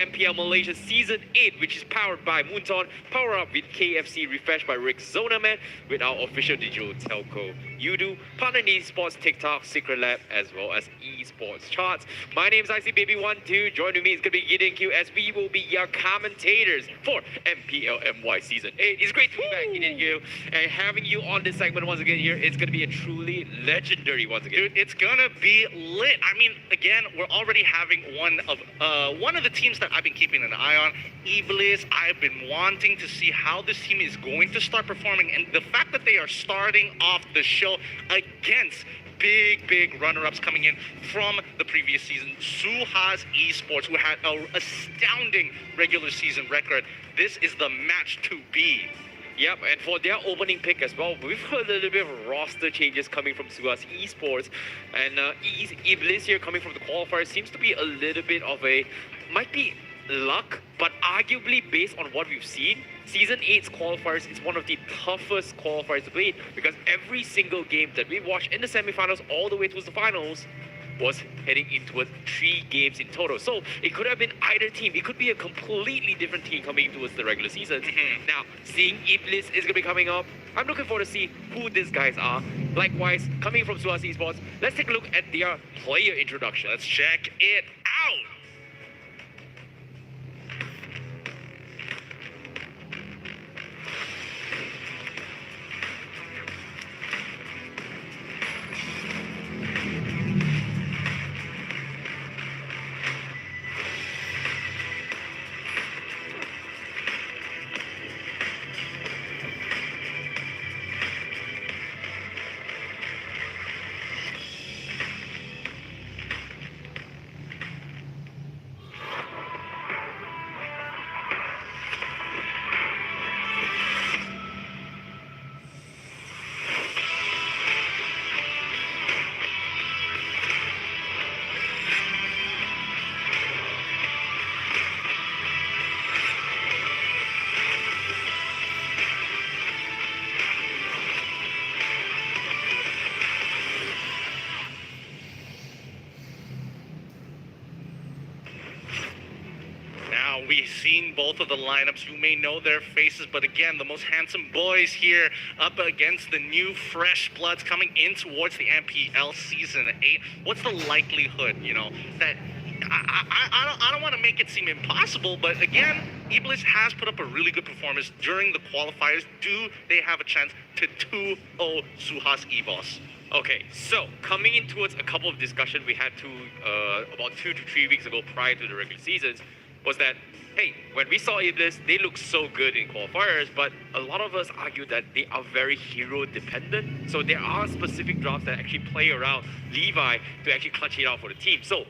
MPL Malaysia Season 8, which is powered by Moonton, power up with KFC, refreshed by Rick Zonaman, with our official digital telco, Udo, partner in esports, TikTok, Secret Lab, as well as esports charts. My name is ICBaby12. Joining me is going to be Gideon Q, as we will be your commentators for MPL MY Season 8. It's great to be back, Gideon Q, and having you on this segment once again here. It's going to be a truly legendary once again. Dude, it's gonna be lit. I mean, again, we're already having one of the teams that I've been keeping an eye on, Iblis. I've been wanting to see how this team is going to start performing, and the fact that they are starting off the show against big runner-ups coming in from the previous season, Suhas Esports, who had an astounding regular season record. This is the match to be. Yep, and for their opening pick as well, we've heard a little bit of roster changes coming from Suhas Esports, and Iblis here coming from the qualifiers seems to be a little bit of a, might be luck, but arguably based on what we've seen, Season 8's qualifiers is one of the toughest qualifiers to play, because every single game that we watched in the semifinals all the way towards the finals was heading into 3 games in total. So it could have been either team. It could be a completely different team coming towards the regular season. Now, seeing Iblis is going to be coming up, I'm looking forward to see who these guys are. Likewise, coming from Suhas Esports, let's take a look at their player introduction. Let's check it out. We've seen both of the lineups. You may know their faces, but again, the most handsome boys here up against the new fresh bloods coming in towards the MPL Season 8. What's the likelihood, that I don't want to make it seem impossible, but again, Iblis has put up a really good performance during the qualifiers. Do they have a chance to 2-0 Suhas Evos? Okay, so coming in towards a couple of discussions we had about 2 to 3 weeks ago prior to the regular seasons, was that, hey, when we saw Iblis, they looked so good in qualifiers, but a lot of us argue that they are very hero dependent. So there are specific drops that actually play around Levi to actually clutch it out for the team. So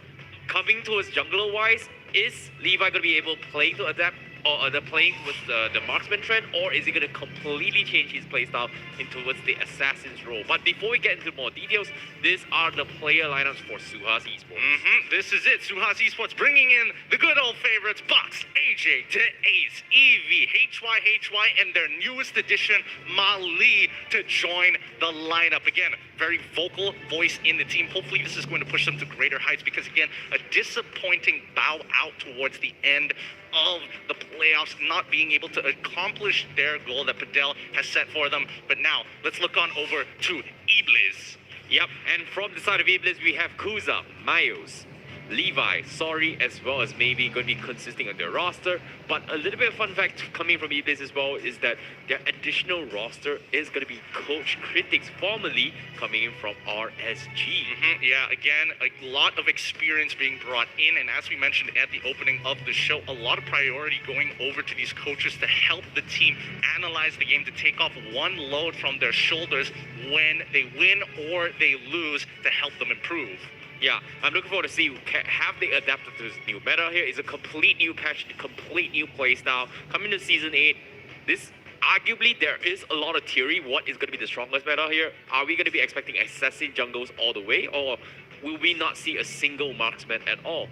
coming towards jungler wise, is Levi going to be able to play to adapt, or playing with the marksman trend, or is he going to completely change his playstyle towards the assassin's role? But before we get into more details, these are the player lineups for Suhas Esports. This is it. Suhas Esports bringing in the good old favorites, Box, AJ, to Ace, Evie, HY, and their newest addition, Mali, to join the lineup. Again, very vocal voice in the team. Hopefully this is going to push them to greater heights, because again, a disappointing bow out towards the end of the playoffs, not being able to accomplish their goal that Padel has set for them. But now, let's look on over to Iblis. Yep, and from the side of Iblis, we have Kuza, Miles, Levi, Sorry, as well as maybe going to be consisting of their roster. But a little bit of fun fact coming from Iblis as well is that their additional roster is going to be Coach Critics, formerly coming in from RSG. Yeah, again, a lot of experience being brought in, and as we mentioned at the opening of the show, a lot of priority going over to these coaches to help the team analyze the game, to take off one load from their shoulders when they win or they lose, to help them improve. Yeah, I'm looking forward to see have they adapted to this new meta here. It's a complete new patch, a complete new playstyle. Coming to Season 8, this arguably there is a lot of theory what is going to be the strongest meta here. Are we going to be expecting assassin jungles all the way, or will we not see a single marksman at all?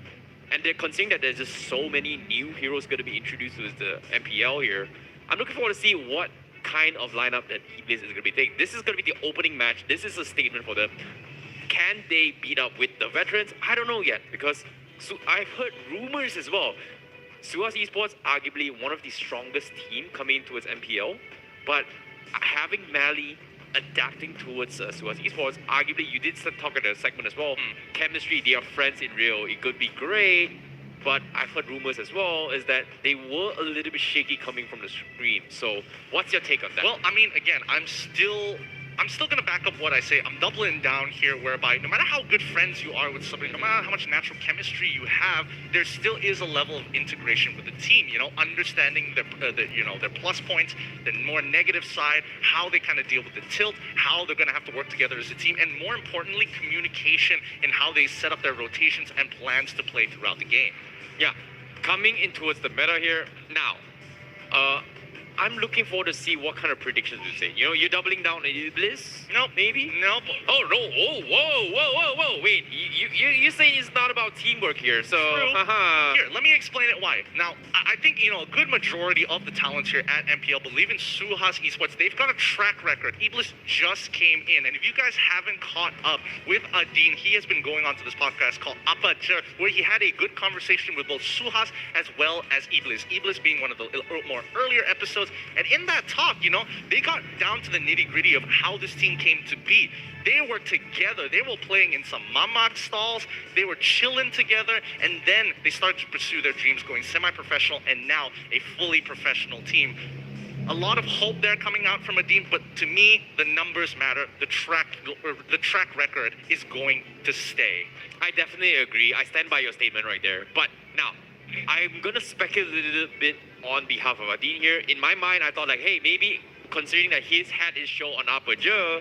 And they're considering that there's just so many new heroes going to be introduced to the MPL here. I'm looking forward to see what kind of lineup that Iblis is going to be taking. This is going to be the opening match. This is a statement for them. Can they beat up with the veterans? I don't know yet, because I've heard rumors as well. Suas Esports arguably one of the strongest team coming towards MPL, but having Mali adapting towards Suas Esports, arguably you did talk at the segment as well. Chemistry, they are friends in real. It could be great, but I've heard rumors as well is that they were a little bit shaky coming from the screen. So what's your take on that? Well, I mean, again, I'm still gonna back up what I say. I'm doubling down here, whereby no matter how good friends you are with somebody, no matter how much natural chemistry you have, there still is a level of integration with the team. You know, understanding their plus points, the more negative side, how they kind of deal with the tilt, how they're gonna have to work together as a team, and more importantly, communication in how they set up their rotations and plans to play throughout the game. Yeah, coming in towards the meta here now. I'm looking forward to see what kind of predictions you say. You know, you're doubling down on Iblis? Nope. Maybe? Nope. Oh, no. Oh, whoa. Wait, you say it's not about teamwork here, so... True. Haha. Here, let me explain it why. Now, I think, you know, a good majority of the talents here at MPL believe in Suhas Esports. They've got a track record. Iblis just came in, and if you guys haven't caught up with Adin, he has been going on to this podcast called Apacher, where he had a good conversation with both Suhas as well as Iblis. Iblis being one of the more earlier episodes. And in that talk, you know, they got down to the nitty-gritty of how this team came to be. They were together. They were playing in some MABAR stalls. They were chilling together. And then they started to pursue their dreams, going semi-professional and now a fully professional team. A lot of hope there coming out from Adin, but to me, the numbers matter. The track record is going to stay. I definitely agree. I stand by your statement right there. But now, I'm gonna speculate a little bit on behalf of Adin here. In my mind, I thought like, hey, maybe considering that he's had his show on Aperture,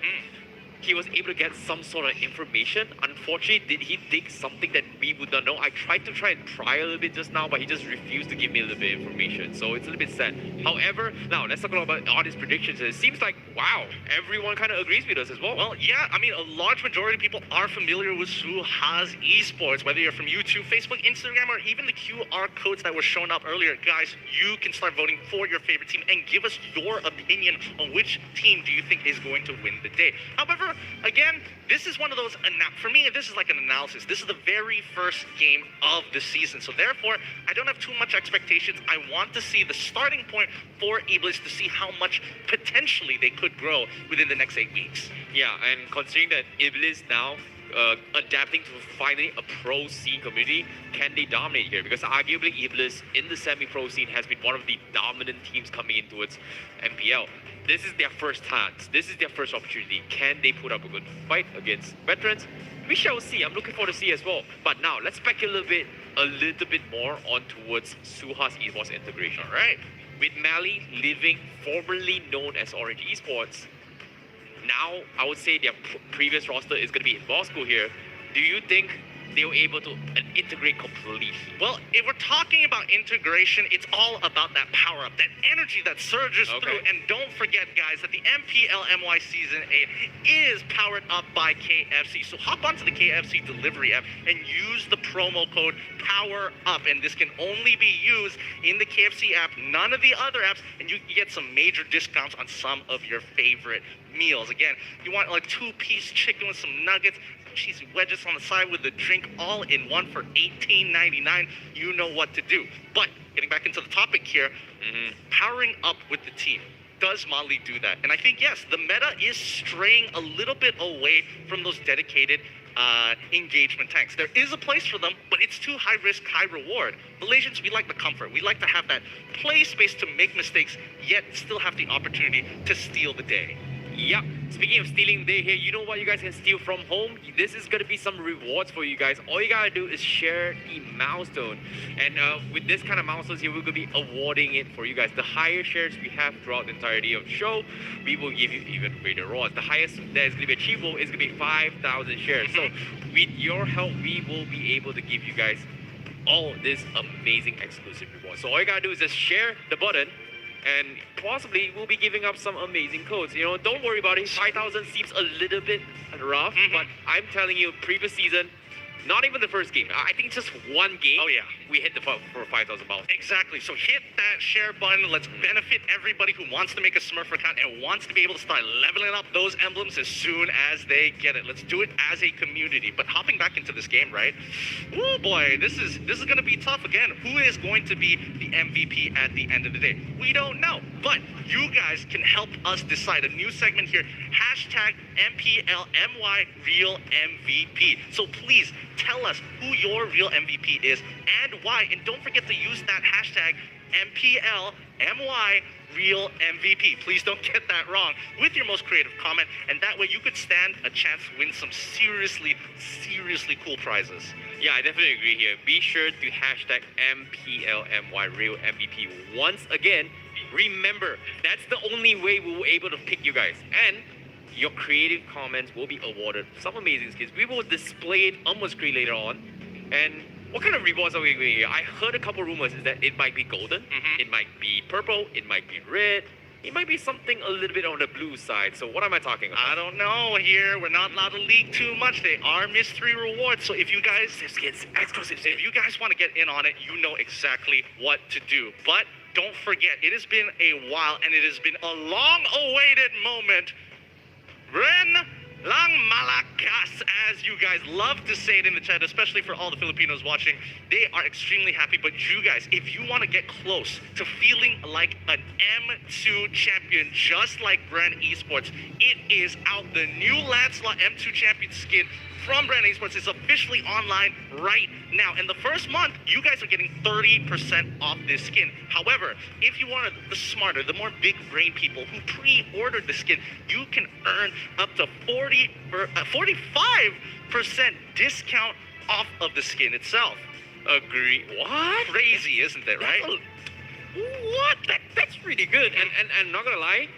he was able to get some sort of information. Unfortunately, did he dig something that we would not know? I tried to pry a little bit just now, but he just refused to give me a little bit of information. So it's a little bit sad. However, now let's talk about all these predictions. It seems like, wow, everyone kind of agrees with us as well. Well, yeah, I mean, a large majority of people are familiar with Suhas Esports, whether you're from YouTube, Facebook, Instagram, or even the QR codes that were shown up earlier. Guys, you can start voting for your favorite team and give us your opinion on which team do you think is going to win the day. However, again, this is one of those, for me, this is like an analysis. This is the very first game of the season. So therefore, I don't have too much expectations. I want to see the starting point for Iblis to see how much potentially they could grow within the next 8 weeks. Yeah, and considering that Iblis now adapting to finally a pro scene community, can they dominate here? Because arguably Iblis in the semi-pro scene has been one of the dominant teams coming in towards MPL. This is their first chance. This is their first opportunity. Can they put up a good fight against veterans? We shall see. I'm looking forward to see as well. But now let's speculate a little bit more on towards Suhas Esports integration. All right. With Mali leaving, formerly known as Orange Esports, now I would say their previous roster is going to be in Moscow here. Do you think they were able to integrate completely? Well, if we're talking about integration, it's all about that power up, that energy that surges through. And don't forget, guys, that the MPL MY Season 8 is powered up by KFC. So hop onto the KFC delivery app and use the promo code POWERUP. And this can only be used in the KFC app, none of the other apps, and you get some major discounts on some of your favorite meals. Again, you want like 2-piece chicken with some nuggets, cheesy wedges on the side with the drink, all in one for $18.99. You know what to do. But getting back into the topic here, powering up with the team. Does Mali do that? And I think, yes, the meta is straying a little bit away from those dedicated engagement tanks. There is a place for them, but it's too high risk, high reward. Malaysians, we like the comfort. We like to have that play space to make mistakes, yet still have the opportunity to steal the day. Yep. Speaking of stealing the day here, you know what you guys can steal from home? This is going to be some rewards for you guys. All you got to do is share the milestone. And with this kind of milestones here, we're going to be awarding it for you guys. The higher shares we have throughout the entirety of the show, we will give you even greater rewards. The highest that is going to be achievable is going to be 5,000 shares. So with your help, we will be able to give you guys all this amazing exclusive rewards. So all you got to do is just share the button, and possibly we'll be giving up some amazing codes. You know, don't worry about it. 5,000 seems a little bit rough, but I'm telling you, previous season, Not even the first game. I think it's just one game. Oh, yeah. We hit the for 5,000 balls. Exactly. So hit that share button. Let's benefit everybody who wants to make a Smurf account and wants to be able to start leveling up those emblems as soon as they get it. Let's do it as a community. But hopping back into this game, right? Oh boy, this is going to be tough again. Who is going to be the MVP at the end of the day? We don't know. But you guys can help us decide. A new segment here. Hashtag MPLMY Real MVP. So please tell us who your real MVP is and why. And don't forget to use that hashtag MPLMY Real MVP. Please don't get that wrong with your most creative comment. And that way you could stand a chance to win some seriously cool prizes. Yeah, I definitely agree here. Be sure to hashtag MPLMY Real MVP. Once again, remember, that's the only way we will be able to pick you guys. And your creative comments will be awarded some amazing skins. We will display it on the screen later on. And what kind of rewards are we doing here? I heard a couple rumors is that it might be golden, it might be purple, it might be red, it might be something a little bit on the blue side. So what am I talking about? I don't know here. We're not allowed to leak too much. They are mystery rewards. So if you guys exclusive skins. If you guys want to get in on it, you know exactly what to do. But don't forget, it has been a while and it has been a long-awaited moment. Bren Lang Malakas, as you guys love to say it in the chat, especially for all the Filipinos watching. They are extremely happy. But you guys, if you want to get close to feeling like an M2 champion, just like Bren Esports, it is out. The new Lancelot M2 champion skin from Bren Esports is officially online right now. And the first month, you guys are getting 30% off this skin. However, if you want the smarter, the more big brain people who pre-ordered the skin, you can earn up to 45% discount off of the skin itself. Agree. What? Crazy, isn't it, right? What? That's really good. And not gonna lie,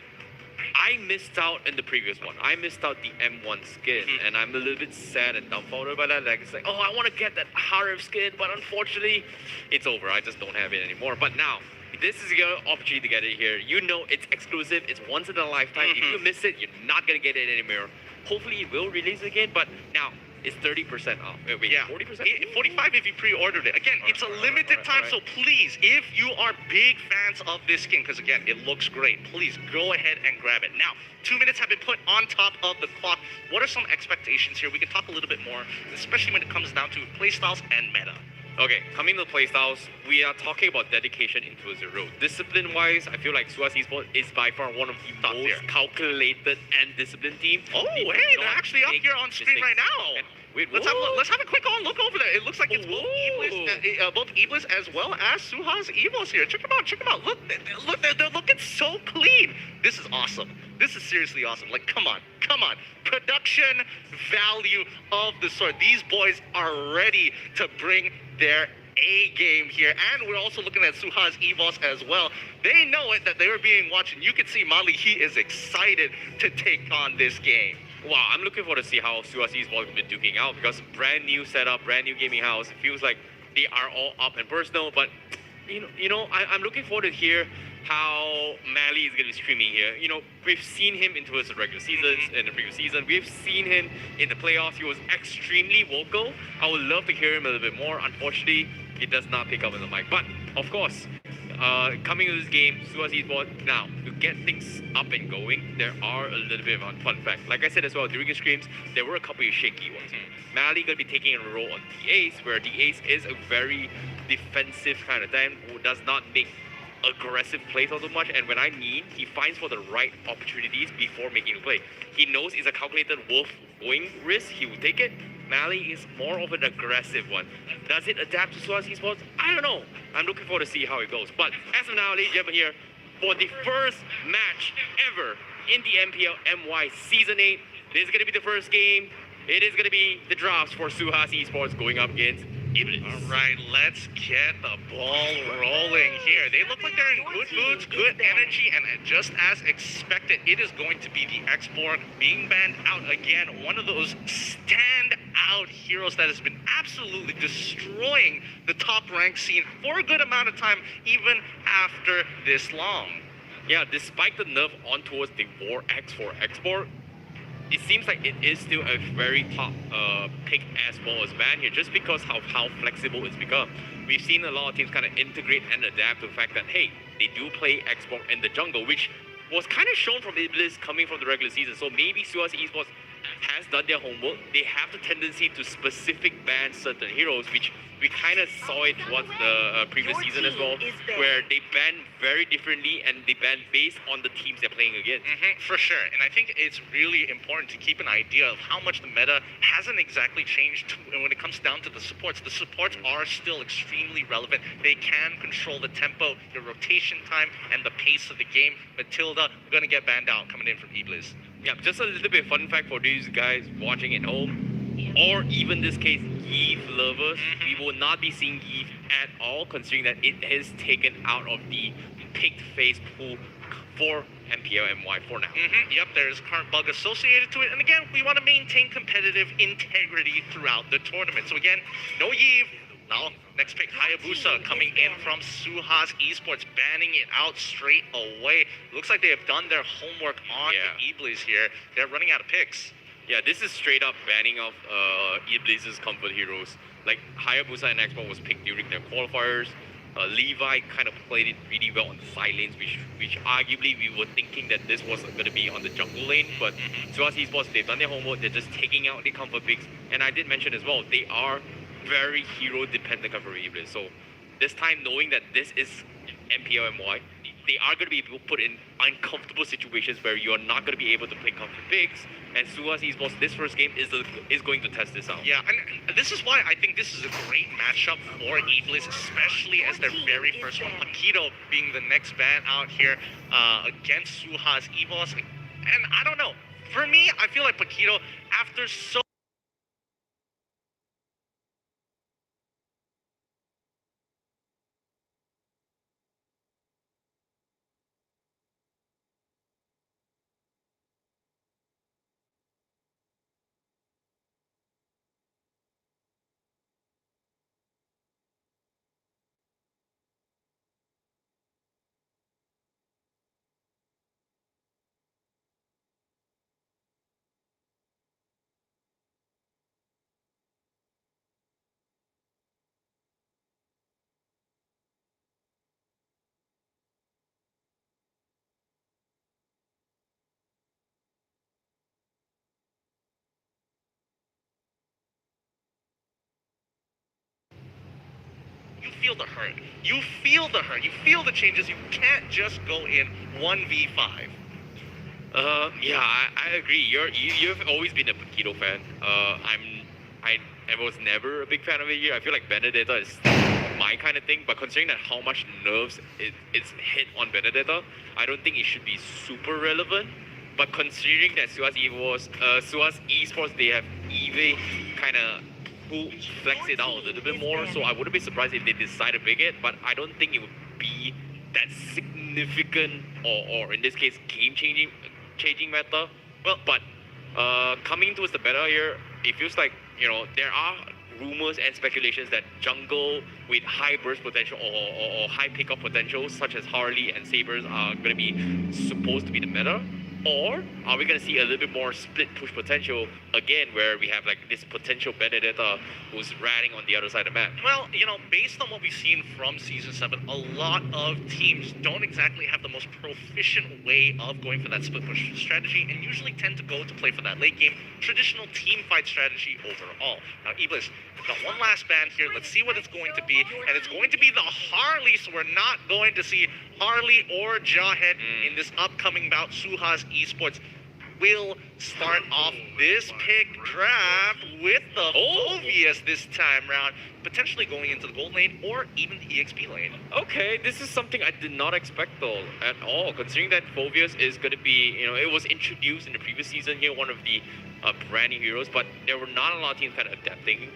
I missed out in the previous one. I missed out the M1 skin, and I'm a little bit sad and dumbfounded by that. Like, it's like, oh, I want to get that Harif skin, but unfortunately, it's over. I just don't have it anymore. But now, this is your opportunity to get it here. You know it's exclusive. It's once in a lifetime. If you miss it, you're not going to get it anymore. Hopefully, it will release again, but now, it's 30% off. Wait, yeah, 40%? 45 if you pre-ordered it. Again, it's a limited time, so please, if you are big fans of this skin, because again, it looks great, please go ahead and grab it. Now, 2 minutes have been put on top of the clock. What are some expectations here? We can talk a little bit more, especially when it comes down to playstyles and meta. Okay, coming to the playstyles, we are talking about dedication into 0. Discipline-wise, I feel like Suas Esports is by far one of the most calculated and disciplined team. Oh, hey, they're actually up here on screen right now. Let's have a quick look over there. It looks like it's both Iblis as well as Suha's Evos here. Check them out. Look, they're looking so clean. This is awesome. This is seriously awesome. Like, come on. Production value of the sort. These boys are ready to bring their A game here. And we're also looking at Suha's Evos as well. They know it that they were being watched. And you can see Mali, he is excited to take on this game. Wow, I'm looking forward to see how Suas Esports have been duking out, because brand new setup, brand new gaming house. It feels like they are all up and personal. But I'm looking forward to hear how Mali is going to be streaming here. We've seen him into his regular seasons in the previous season. We've seen him in the playoffs. He was extremely vocal. I would love to hear him a little bit more. Unfortunately, he does not pick up on the mic. But of course, coming to this game, Suas Esports, now, to get things up and going, there are a little bit of a fun fact. Like I said as well, during the streams, there were a couple of shaky ones. Mali going to be taking a role on D-Ace, where D-Ace is a very defensive kind of time who does not make aggressive plays all too much, and when I mean, he finds for the right opportunities before making a play. He knows it's a calculated wolf going risk, he will take it. Mali is more of an aggressive one. Does it adapt to Suas Esports? I don't know. I'm looking forward to see how it goes. But as of now, ladies and gentlemen, here for the first match ever in the MPL MY Season 8, this is going to be the first game. It is going to be the drafts for Suas Esports going up against Iblis. All right, let's get the ball rolling here. They look like they're in good moods, good energy, and just as expected, it is going to be the X-Borg being banned out again. One of those stand-out heroes that has been absolutely destroying the top-ranked scene for a good amount of time, even after this long. Yeah, despite the nerf on towards the 4X for X-Borg, it seems like it is still a very top pick as well as ban here, just because how flexible it's become. We've seen a lot of teams kind of integrate and adapt to the fact that, hey, they do play Xbox in the jungle, which was kind of shown from Iblis coming from the regular season. So maybe Suaz Esports has done their homework. They have the tendency to specific ban certain heroes, which we kind of saw it towards the previous season as well, where they ban very differently and they ban based on the teams they're playing against. For sure, and I think it's really important to keep an idea of how much the meta hasn't exactly changed when it comes down to the supports. The supports are still extremely relevant. They can control the tempo, the rotation time, and the pace of the game. Matilda gonna get banned out coming in from Iblis. Yeah, just a little bit fun fact for these guys watching at home, or even this case, Eve lovers, we will not be seeing Eve at all, considering that it is taken out of the picked phase pool for MPL MY for now. Yep, there's current bug associated to it, and again, we want to maintain competitive integrity throughout the tournament. So again, no Eve. Now, next pick, Hayabusa coming in from Suhas Esports, banning it out straight away. Looks like they have done their homework on the Iblis here. They're running out of picks. Yeah, this is straight up banning of Iblis's comfort heroes. Like, Hayabusa and Xbox was picked during their qualifiers. Levi kind of played it really well on the side lanes, which arguably we were thinking that this was going to be on the jungle lane. But Suhas Esports, they've done their homework. They're just taking out the comfort picks. And I did mention as well, they are very hero dependent for Iblis. So this time, knowing that this is MPL MY, they are going to be put in uncomfortable situations where you are not going to be able to play comfort picks. And Suhas Esports, this first game is going to test this out. Yeah, and this is why I think this is a great matchup for Iblis, especially as their very first one. Paquito being the next ban out here against Suhas Esports. And I don't know. For me, I feel like Paquito, after so you feel the hurt. You feel the hurt. You feel the changes. You can't just go in 1v5. Yeah, I agree. You've always been a Paquito fan. I was never a big fan of it here. I feel like Benedetta is my kind of thing, but considering that how much nerves it's hit on Benedetta, I don't think it should be super relevant. But considering that Suhas Esports, they have Eve kind of flex it out a little bit more, so I wouldn't be surprised if they decide to pick it, but I don't think it would be that significant or in this case changing matter. Well, but coming towards the meta here, it feels like, there are rumors and speculations that jungle with high burst potential or high pickup potential, such as Harley and Sabers, are going to be supposed to be the meta. Or are we going to see a little bit more split push potential again, where we have like this potential Benedetta who's ratting on the other side of the map? Well, based on what we've seen from Season 7, a lot of teams don't exactly have the most proficient way of going for that split push strategy and usually tend to go to play for that late game traditional team fight strategy overall. Now, Iblis got one last ban here. Let's see what it's going to be. And it's going to be the Harley, so we're not going to see Harley or Jawhead in this upcoming bout. Suhas Esports will start off this pick draft with the Phoveus this time round, potentially going into the gold lane or even the EXP lane. Okay, this is something I did not expect though at all, considering that Phoveus is going to be, it was introduced in the previous season here, one of the brand new heroes, but there were not a lot of teams kind of adapting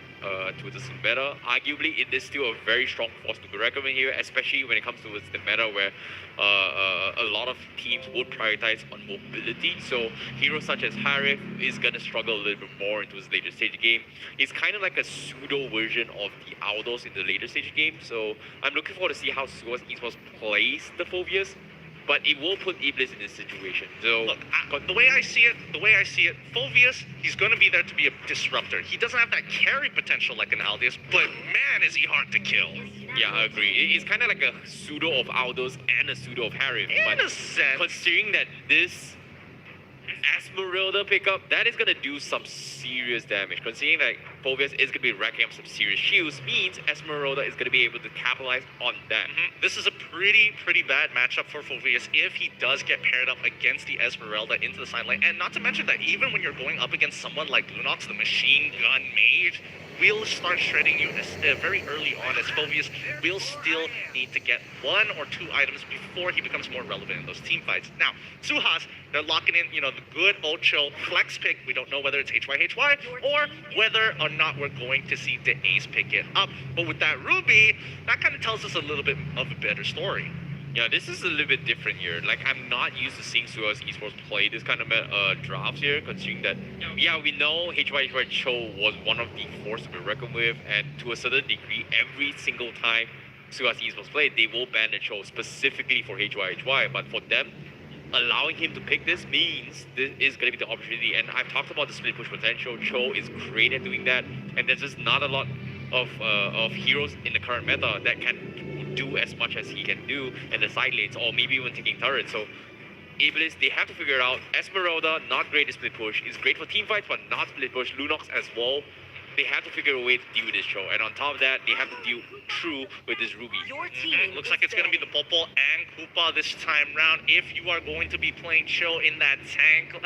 to this meta. Arguably, it is still a very strong force to recommend here, especially when it comes to the meta where a lot of teams would prioritize on mobility. So heroes such as Harith is going to struggle a little bit more into his later stage game. He's kind of like a pseudo version of the Aldos in the later stage game. So I'm looking forward to see how Suhas Esports plays the Phoveus. but it will put Iblis in this situation. So Look, the way I see it, Phoveus, he's going to be there to be a disruptor. He doesn't have that carry potential like an Aldius, but man, is he hard to kill. yeah, I agree. It's kind of like a pseudo of Aldous and a pseudo of Harith. In But a sense. considering that this Esmeralda pickup, that is gonna do some serious damage. Considering that Phoveus is gonna be racking up some serious shields, means Esmeralda is gonna be able to capitalize on that. This is a pretty bad matchup for Phoveus if he does get paired up against the Esmeralda into the side lane. And not to mention that even when you're going up against someone like Lunox, the machine gun mage, will start shredding you very early on, as Phoveus will still need to get 1 or 2 items before he becomes more relevant in those team fights. Now, Suhas, they're locking in, the good Ocho flex pick. We don't know whether it's HY or whether or not we're going to see the Ace pick it up. But with that Ruby, that kind of tells us a little bit of a better story. Yeah, this is a little bit different here. Like, I'm not used to seeing Suaz Esports play this kind of drafts here, considering that, yeah, we know HY Cho was one of the forces to be reckoned with, and to a certain degree, every single time Suaz Esports played, they will ban the Cho specifically for HY. But for them, allowing him to pick this means this is going to be the opportunity. And I've talked about the split push potential. Cho is great at doing that, and there's just not a lot of heroes in the current meta that can do as much as he can do in the side lanes, or maybe even taking turrets. So Iblis, they have to figure it out. Esmeralda, not great at split push. Is great for team fights, but not split push. Lunox as well. They have to figure a way to deal with this Cho. And on top of that, they have to deal true with this Ruby. Your team Looks like it's going to be the Popo and Koopa this time round. If you are going to be playing Cho in that tank,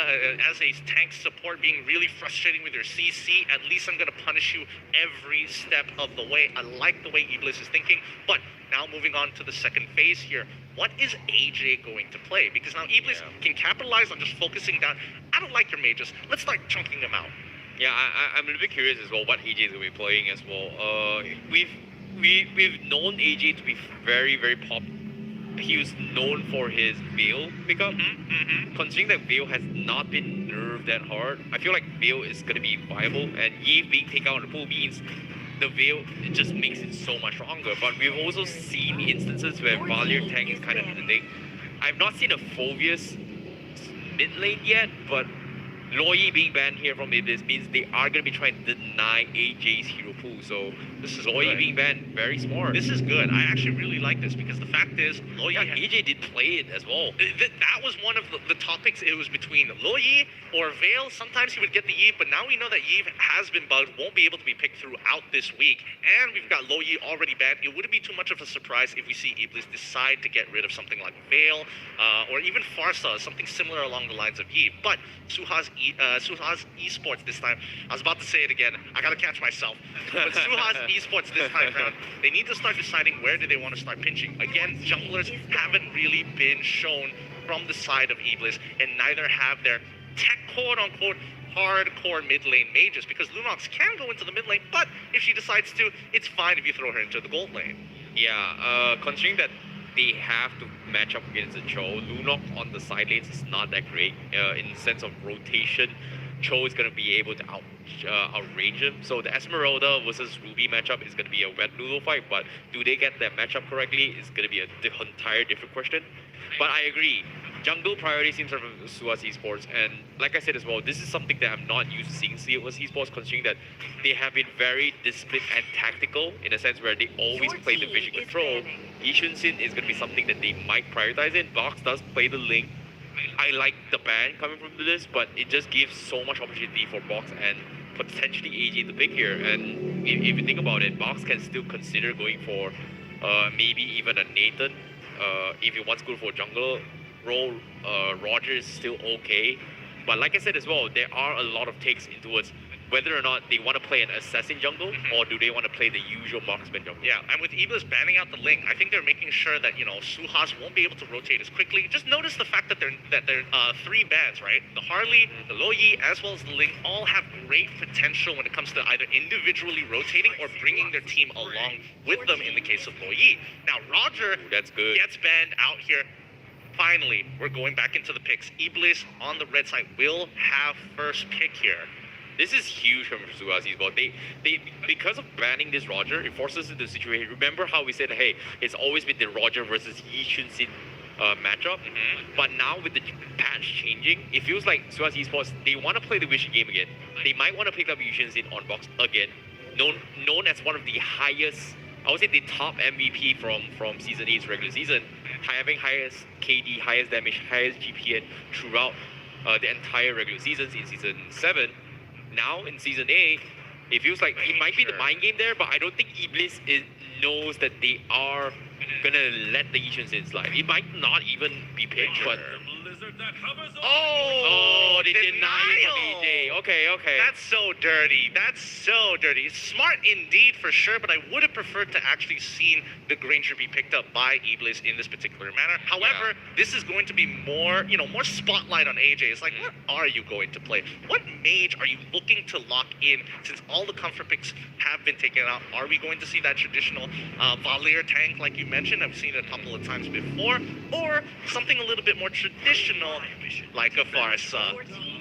as a tank support, being really frustrating with your CC, at least I'm going to punish you every step of the way. I like the way Iblis is thinking, but now moving on to the second phase here. What is AJ going to play? Because now Iblis can capitalize on just focusing down. I don't like your mages. Let's start chunking them out. Yeah, I'm a little bit curious as well what AJ is going to be playing as well. We've known AJ to be very pop. He was known for his Veil pickup. Considering that Veil has not been nerfed that hard, I feel like Veil is going to be viable, and Eve being taken out of the pool means the Veil, it just makes it so much stronger. But we've also seen instances where Valier tank is kind of the thing. I've not seen a Phoveus mid lane yet, but Loyi being banned here from Iblis means they are going to be trying to deny AJ's hero pool. So This is Loyi good. being banned, very smart. This is good. I actually really like this because the fact is, Loyi yeah, AJ did play it as well. that was one of the topics. It was between Loyi or Vale. Sometimes he would get the Eve, but now we know that Eve has been bugged, won't be able to be picked throughout this week. And we've got Loyi already banned. It wouldn't be too much of a surprise if we see Iblis decide to get rid of something like Vale or even Farsa, something similar along the lines of Eve. But Suha's Esports this time, I was about to say it again. I gotta catch myself. But Suha's Esports this time around, they need to start deciding where do they want to start pinching. Again, junglers haven't really been shown from the side of Iblis, and neither have their tech quote-unquote hardcore mid lane mages, because Lunox can go into the mid lane, but if she decides to, it's fine if you throw her into the gold lane. Yeah, considering that they have to match up against the Cho, Lunox on the side lanes is not that great in the sense of rotation. Cho is going to be able to outrange him. So the Esmeralda versus Ruby matchup is going to be a wet noodle fight, but do they get that matchup correctly is going to be an entire different question. But I agree, jungle priority seems from Suaz Esports, and like I said as well, this is something that I'm not used to seeing Suaz Esports, considering that they have been very disciplined and tactical in a sense where they always Your play the team vision is control. banning. Yishun Sin is going to be something that they might prioritize in. Box does play the link. I like the ban coming from this, but it just gives so much opportunity for Box and potentially AJ to pick here. And if you think about it, Box can still consider going for maybe even a Nathan. If he wants to go for jungle role, Roger is still okay. But like I said as well, there are a lot of takes into towards whether or not they want to play an assassin jungle or do they want to play the usual marksman jungle. Yeah, and with Iblis banning out the link, I think they're making sure that, Suhas won't be able to rotate as quickly. Just notice the fact that they're three bans, right? The Harley, the Loyi, as well as the Link all have great potential when it comes to either individually rotating or bringing their team along with them in the case of Loyi. Now, Roger That's good. gets banned out here. Finally, we're going back into the picks. Iblis on the red side will have first pick here. This is huge from Suaz Esports. They because of banning this Roger, it forces us into the situation. Remember how we said, hey, it's always been the Roger versus Yishun Sin matchup. But now with the patch changing, it feels like Suaz Esports, they want to play the Vision game again. They might want to pick up Yushin's in on box again. Known as one of the highest, I would say the top MVP from Season 8's regular season, having highest KD, highest damage, highest GPN throughout the entire regular seasons in Season 7. Now in Season 8, it feels like it might be the mind game there, but I don't think Iblis knows that they are gonna let the Yishun in slide. It might not even be picked, but they deny it from EJ. Okay. That's so dirty. That's so dirty. Smart indeed for sure, but I would have preferred to actually seen the Granger be picked up by Iblis in this particular manner. However, this is going to be more, more spotlight on AJ. It's like, what are you going to play? What mage are you looking to lock in since all the comfort picks have been taken out? Are we going to see that traditional Valier tank like you mentioned? I've seen it a couple of times before. Or something a little bit more traditional like a Farsa.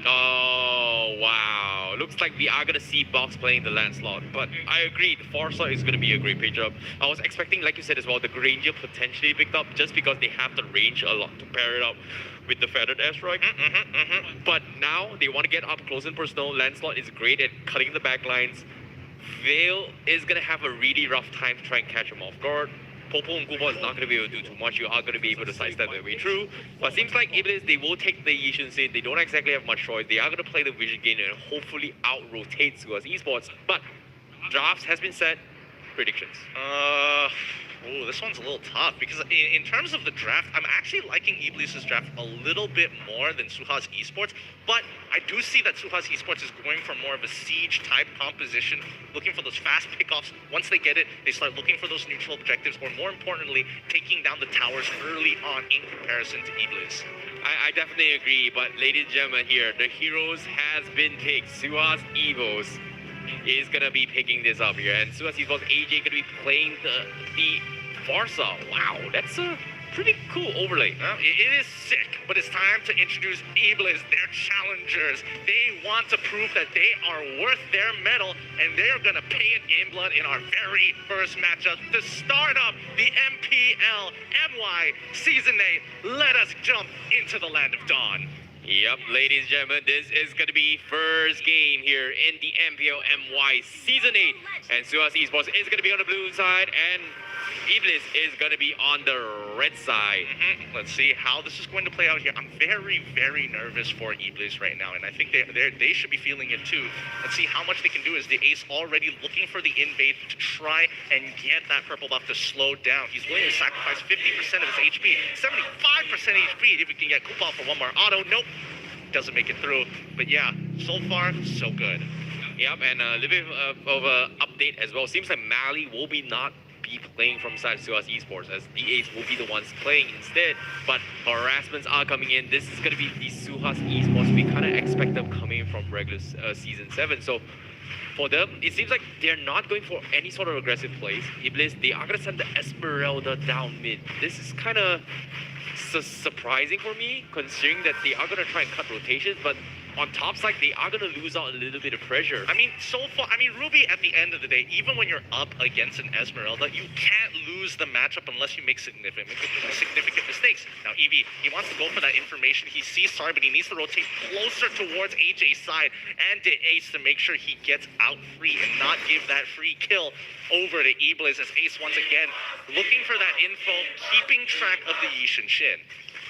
Oh, wow. Looks like we are going to see Box playing the Lancelot. But I agree, Farsa is going to be a great pickup. I was expecting, like you said as well, the Granger potentially picked up just because they have the range a lot to pair it up with the Feathered Airstrike. But now they want to get up close and personal. Lancelot is great at cutting the backlines. Vale is going to have a really rough time to try and catch him off guard. Popo and Kubo is not going to be able to do too much. You are going to be able to sidestep their way through. But seems like Iblis, they will take the Yishin Sin. They don't exactly have much choice. They are going to play the Vision game and hopefully out-rotate Suaz Esports. But drafts has been set. Predictions. This one's a little tough because in terms of the draft, I'm actually liking Iblis' draft a little bit more than Suhas Esports, but I do see that Suhas Esports is going for more of a siege type composition, looking for those fast pickoffs. Once they get it, they start looking for those neutral objectives, or more importantly, taking down the towers early on in comparison to Iblis. I definitely agree, but ladies and gentlemen here, the heroes has been picked. Suhas Evos is gonna be picking this up here, and Suhas Esports AJ gonna be playing the Farsa. Wow, that's a pretty cool overlay. Well, it is sick, but it's time to introduce Iblis, their challengers. They want to prove that they are worth their medal, and they're gonna pay it in blood in our very first matchup to start up the MPL MY Season 8. Let us jump into the Land of Dawn. Yep, ladies and gentlemen, this is going to be first game here in the MPL MY Season 8. And Suhas Esports is going to be on the blue side, and Iblis is going to be on the red side. Let's see how this is going to play out here. I'm very, very nervous for Iblis right now, and I think they should be feeling it too. Let's see how much they can do. Is the Ace already looking for the invade to try and get that purple buff to slow down? He's willing to sacrifice 50% of his HP, 75% HP if he can get Kupal for one more auto. Nope, doesn't make it through. But yeah, so far, so good. Yep, and a little bit of an update as well. Seems like Mali will be not be playing from side Suhas Esports, as the Ace will be the ones playing instead. But harassments are coming in. This is going to be the Suhas Esports. We kind of expect them coming from regular Season 7. So for them, it seems like they're not going for any sort of aggressive plays. Iblis, they are going to send the Esmeralda down mid. This is kind of surprising for me, considering that they are going to try and cut rotations, but on top side, they are going to lose out a little bit of pressure. I mean, Ruby, at the end of the day, even when you're up against an Esmeralda, you can't lose the matchup unless you make significant mistakes. Now, Eevee, he wants to go for that information. He sees Sar, but he needs to rotate closer towards AJ's side and to Ace to make sure he gets out free and not give that free kill over to Iblis, as Ace once again looking for that info, keeping track of the Yishin Shin.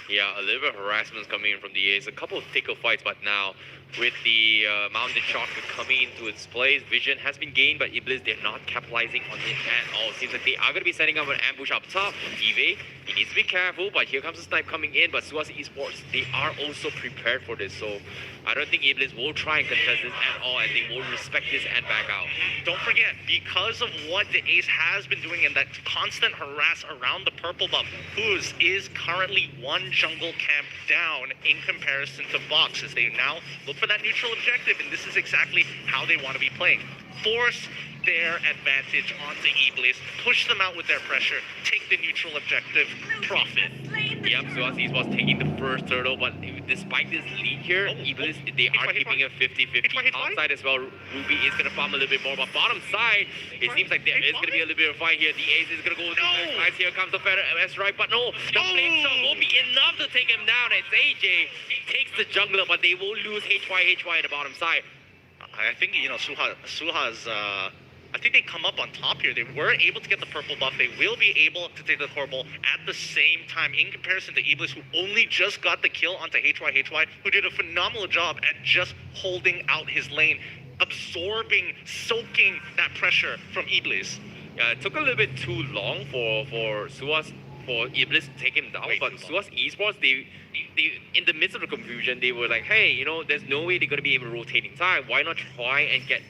Yeah, a little bit of harassment coming in from the Ace. A couple of tickle fights, but now with the mounted shotgun coming into its place, Vision has been gained, but Iblis, they're not capitalizing on it at all. Seems like they are going to be setting up an ambush up top. Eve, he needs to be careful, but here comes the snipe coming in. But Suhas Esports, they are also prepared for this, so I don't think Iblis will try and contest this at all, and they will respect this and back out. Don't forget, because of what the Ace has been doing and that constant harass around the purple buff, Who's is currently one jungle camp down in comparison to Box, as they now look for that neutral objective, and this is exactly how they want to be playing. Force their advantage onto Iblis, push them out with their pressure, take the neutral objective, profit. Yep, Suaz Esports taking the first turtle, but despite this lead here, Iblis, they are keeping a 50-50. Top side as well, Ruby is going to farm a little bit more, but bottom side, it seems like there is going to be a little bit of a fight here. The Ace is going to go with the guys. Here comes the Feather strike, but no, the flame shot won't be enough to take him down. It's AJ takes the jungler, but they will lose HY at the bottom side. I think, you know, Suha's, I think they come up on top here. They were able to get the purple buff. They will be able to take the purple at the same time in comparison to Iblis, who only just got the kill onto HY, who did a phenomenal job at just holding out his lane, absorbing, soaking that pressure from Iblis. Yeah, it took a little bit too long for Suaz, for Iblis to take him down, but Suaz Esports, they in the midst of the confusion, they were like, hey, you know, there's no way they're going to be able to rotate in time. Why not try and get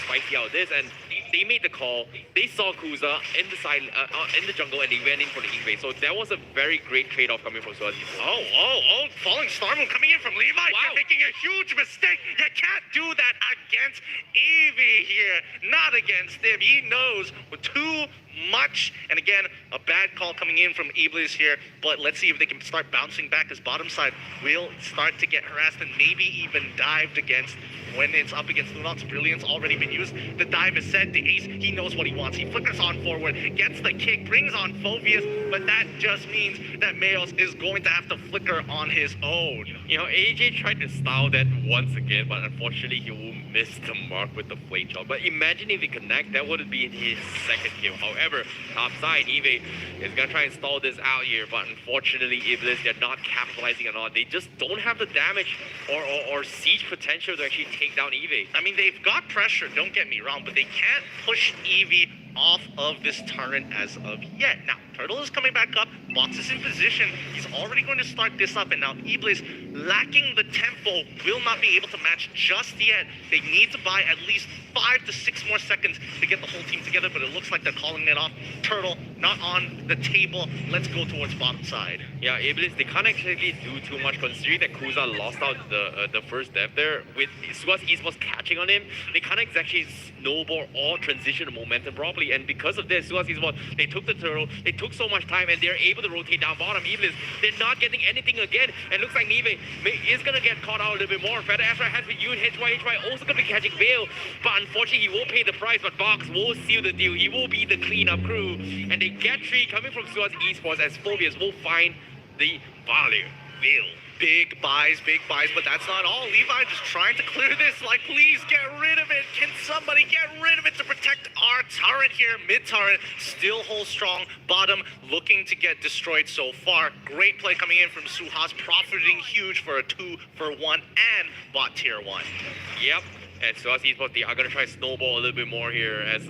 Spicy out of this? And they made the call. They saw Kuza in the side, in the jungle, and they went in for the invade. So that was a very great trade-off coming from Suaz Esports. Oh, falling star move coming in from Levi. You're making a huge mistake. You can't do that against Eevee here. Not against him. He knows too much. And again, a bad call coming in from Iblis here. But let's see if they can start bouncing back. His bottom side will start to get harassed and maybe even dived against. When it's up against Lunok's Brilliance already been used. The dive is set. The Ace, he knows what he wants. He flickers on forward, gets the kick, brings on Phoveus, but that just means that Mayos is going to have to flicker on his own. You know, AJ tried to style that once again, but unfortunately he will miss the mark with the flame shot. But imagine if he connect, that would have been his second kill. However, top side, Eevee is going to try and stall this out here, but unfortunately, Iblis, they're not capitalizing on it. They just don't have the damage or siege potential to actually take down Eevee. I mean, they've got pressure, don't get me wrong, but they can't push Eevee off of this turret as of yet. Now, Turtle is coming back up, Box is in position, he's already going to start this up, and now Iblis, lacking the tempo, will not be able to match just yet. They need to buy at least 5 to 6 more seconds to get the whole team together, but it looks like they're calling it off. Turtle, not on the table. Let's go towards bottom side. Yeah, Iblis, they can't actually do too much considering that Kuza lost out the first death there. With Suaz Esports catching on him, they can't exactly snowball or transition the momentum properly, and because of this, Suaz Esports, they took the turtle, they took so much time, and they're able to rotate down bottom. Iblis, they're not getting anything again, and looks like Neve is gonna get caught out a little bit more. Feather Astra has been used, HY also gonna be catching Veil, but unfortunately he will pay the price, but Box will seal the deal. He will be the cleanup crew, and they get 3 coming from Suaz Esports as Phoveus will find the value. Veil. Big buys, but that's not all. Levi just trying to clear this, like, please get rid of it. Can somebody get rid of it to protect our turret here? Mid turret still holds strong. Bottom looking to get destroyed so far. Great play coming in from Suhas, profiting huge for a 2-for-1 and bot tier 1. Yep, and Suaz Esports, they are going to try snowball a little bit more here as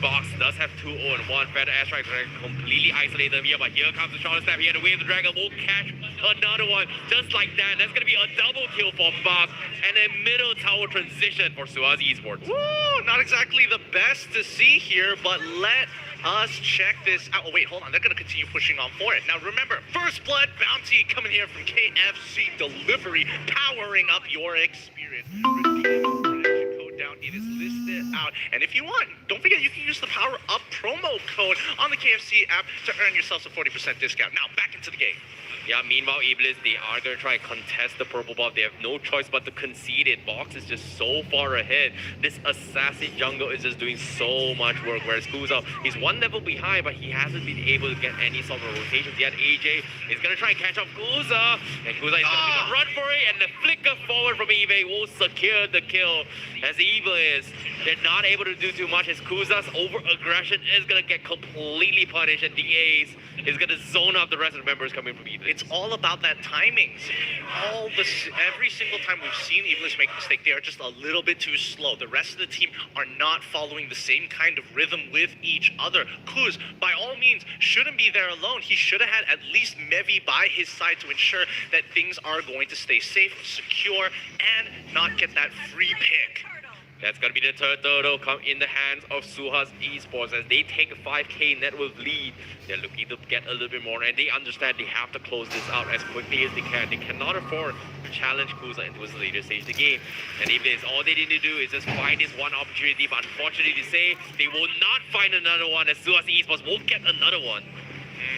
Box does have 2-0-1. Feather Airstrike completely isolated them here, but here comes the Shadow Step here. The Wave of the Dragon will catch another one just like that. That's going to be a double kill for Box and a middle tower transition for Suaz Esports. Woo! Not exactly the best to see here, but let us check this out. Oh, wait, hold on. They're going to continue pushing on for it. Now, remember, First Blood Bounty coming here from KFC Delivery, powering up your experience. Down, it is listed out, and if you want, don't forget you can use the Power Up promo code on the KFC app to earn yourselves a 40% discount. Now back into the game. Yeah, meanwhile, Iblis, they are going to try and contest the purple buff. They have no choice but to concede it. Box is just so far ahead. This assassin jungle is just doing so much work, whereas Kuza, he's 1 level behind, but he hasn't been able to get any sort of rotations yet. AJ is going to try and catch up Kuza, and Kuza is going to make a run for it, and the flicker forward from Eevee will secure the kill. As Iblis, they're not able to do too much, as Kuza's over-aggression is going to get completely punished, and the Ace is going to zone out the rest of the members coming from Iblis. It's all about that timing. Every single time we've seen Iblis make a mistake, they are just a little bit too slow. The rest of the team are not following the same kind of rhythm with each other. Kuz, by all means, shouldn't be there alone. He should have had at least Mevi by his side to ensure that things are going to stay safe, secure, and not get that free pick. That's going to be the third turtle come in the hands of Suhas Esports as they take a 5k net worth lead. They're looking to get a little bit more, and they understand they have to close this out as quickly as they can. They cannot afford to challenge Kuza into the later stage of the game. And if it's all they need to do is just find this one opportunity, but unfortunately to say, they will not find another one as Suhas Esports won't get another one.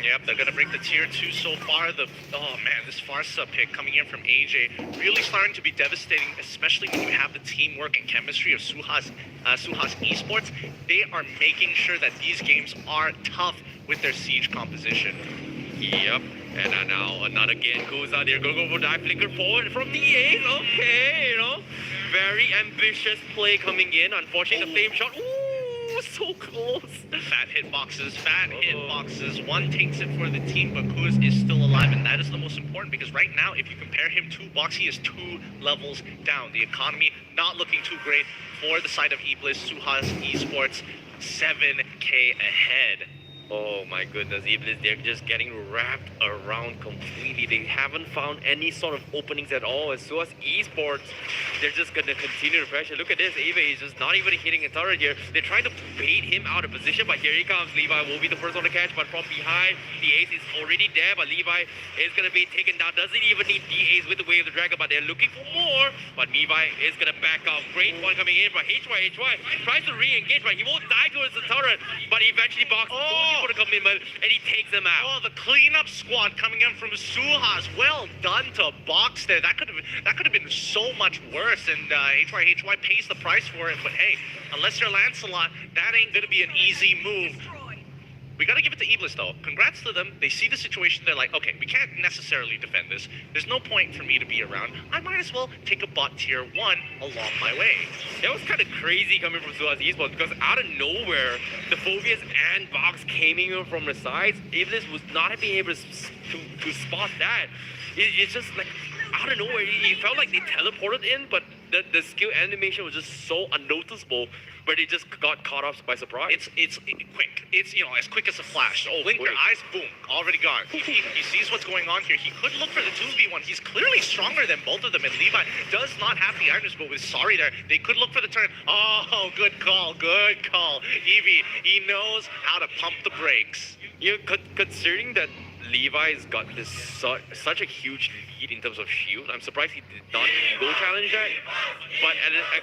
Yep, they're gonna break the tier 2 so far. Oh man, this Farsa pick coming in from AJ really starting to be devastating, especially when you have the teamwork and chemistry of Suha's Esports. They are making sure that these games are tough with their siege composition. Yep. And now another game goes out. They're going to go for dive flicker forward from the ace. Okay, very ambitious play coming in. Unfortunately, the flame shot. Ooh, so close. Fat hitboxes. One takes it for the team, but Kuz is still alive, and that is the most important because right now, if you compare him to Box, he is 2 levels down. The economy not looking too great for the side of Iblis. Suha's Esports 7K ahead. Oh my goodness, Iblis, they're just getting wrapped around completely. They haven't found any sort of openings at all. As Suha's Esports, they're just gonna continue the pressure. Look at this, Eve is just not even hitting a turret here. They're trying to bait him out of position, but here he comes. Levi will be the first one to catch, but from behind, the ace is already there, but Levi is gonna be taken down. Doesn't even need the ace with the Wave of the Dragon, but they're looking for more. But Levi is gonna back up. Great one coming in, but HY tries to re-engage, but he won't die towards the turret, but he eventually boxes for the commitment, and he takes them out. Oh, the cleanup squad coming in from Suhas. Well done to Box there. That could have been so much worse, and HY pays the price for it. But hey, unless you're Lancelot, that ain't gonna be an easy move. We gotta give it to Iblis though. Congrats to them. They see the situation. They're like, okay, we can't necessarily defend this. There's no point for me to be around. I might as well take a bot tier 1 along my way. That was kind of crazy coming from Suha's Esports because out of nowhere, the Phobias and Box came in from the sides. Iblis was not being able to spot that. It's just like out of nowhere. It felt like they teleported in, but the skill animation was just so unnoticeable, but it just got caught off by surprise. It's quick. It's as quick as a flash. Oh, blink your eyes, boom, already gone. He sees what's going on here. He could look for the 2v1. He's clearly stronger than both of them, and Levi does not have the irons, but with Sorry there, they could look for the turn. Oh, good call. Evie, he knows how to pump the brakes. Considering that Levi's got this such a huge lead in terms of shield, I'm surprised he did not go challenge that. But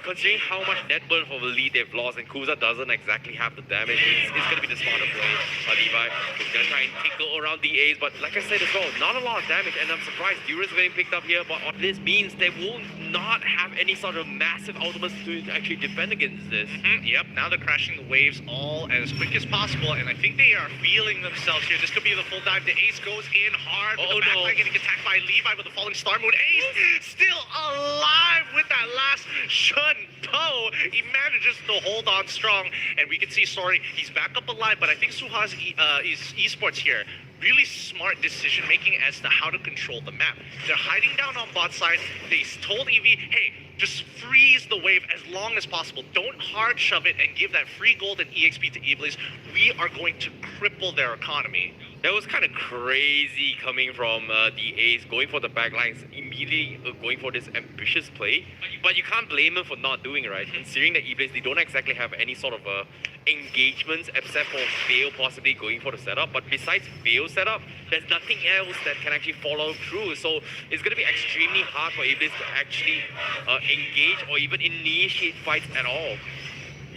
considering how much net worth of a lead they've lost, and Kuza doesn't exactly have the damage, it's going to be the smarter play. Levi is going to try and tickle around the A's, but like I said as well, not a lot of damage, and I'm surprised Dura's getting picked up here, but this means they will not have any sort of massive ultimates to actually defend against this. Yep, now they're crashing the waves all as quick as possible, and I think they are feeling themselves here. This could be the full dive. The Ace goes in hard, but the backline getting attacked by Levi with the falling star moon. Ace still alive with that last Shun Po. He manages to hold on strong, and we can see Sorry, he's back up alive, but I think Suha's Esports here. Really smart decision making as to how to control the map. They're hiding down on bot side. They told Eevee, hey, just freeze the wave as long as possible. Don't hard shove it and give that free gold and EXP to Iblis. We are going to cripple their economy. That was kind of crazy coming from the A's, going for the backlines, immediately going for this ambitious play. But you can't blame them for not doing it, right? Considering that Iblis, they don't exactly have any sort of engagements except for Veil possibly going for the setup. But besides Veil setup, there's nothing else that can actually follow through. So it's going to be extremely hard for Iblis to actually engage or even initiate fights at all.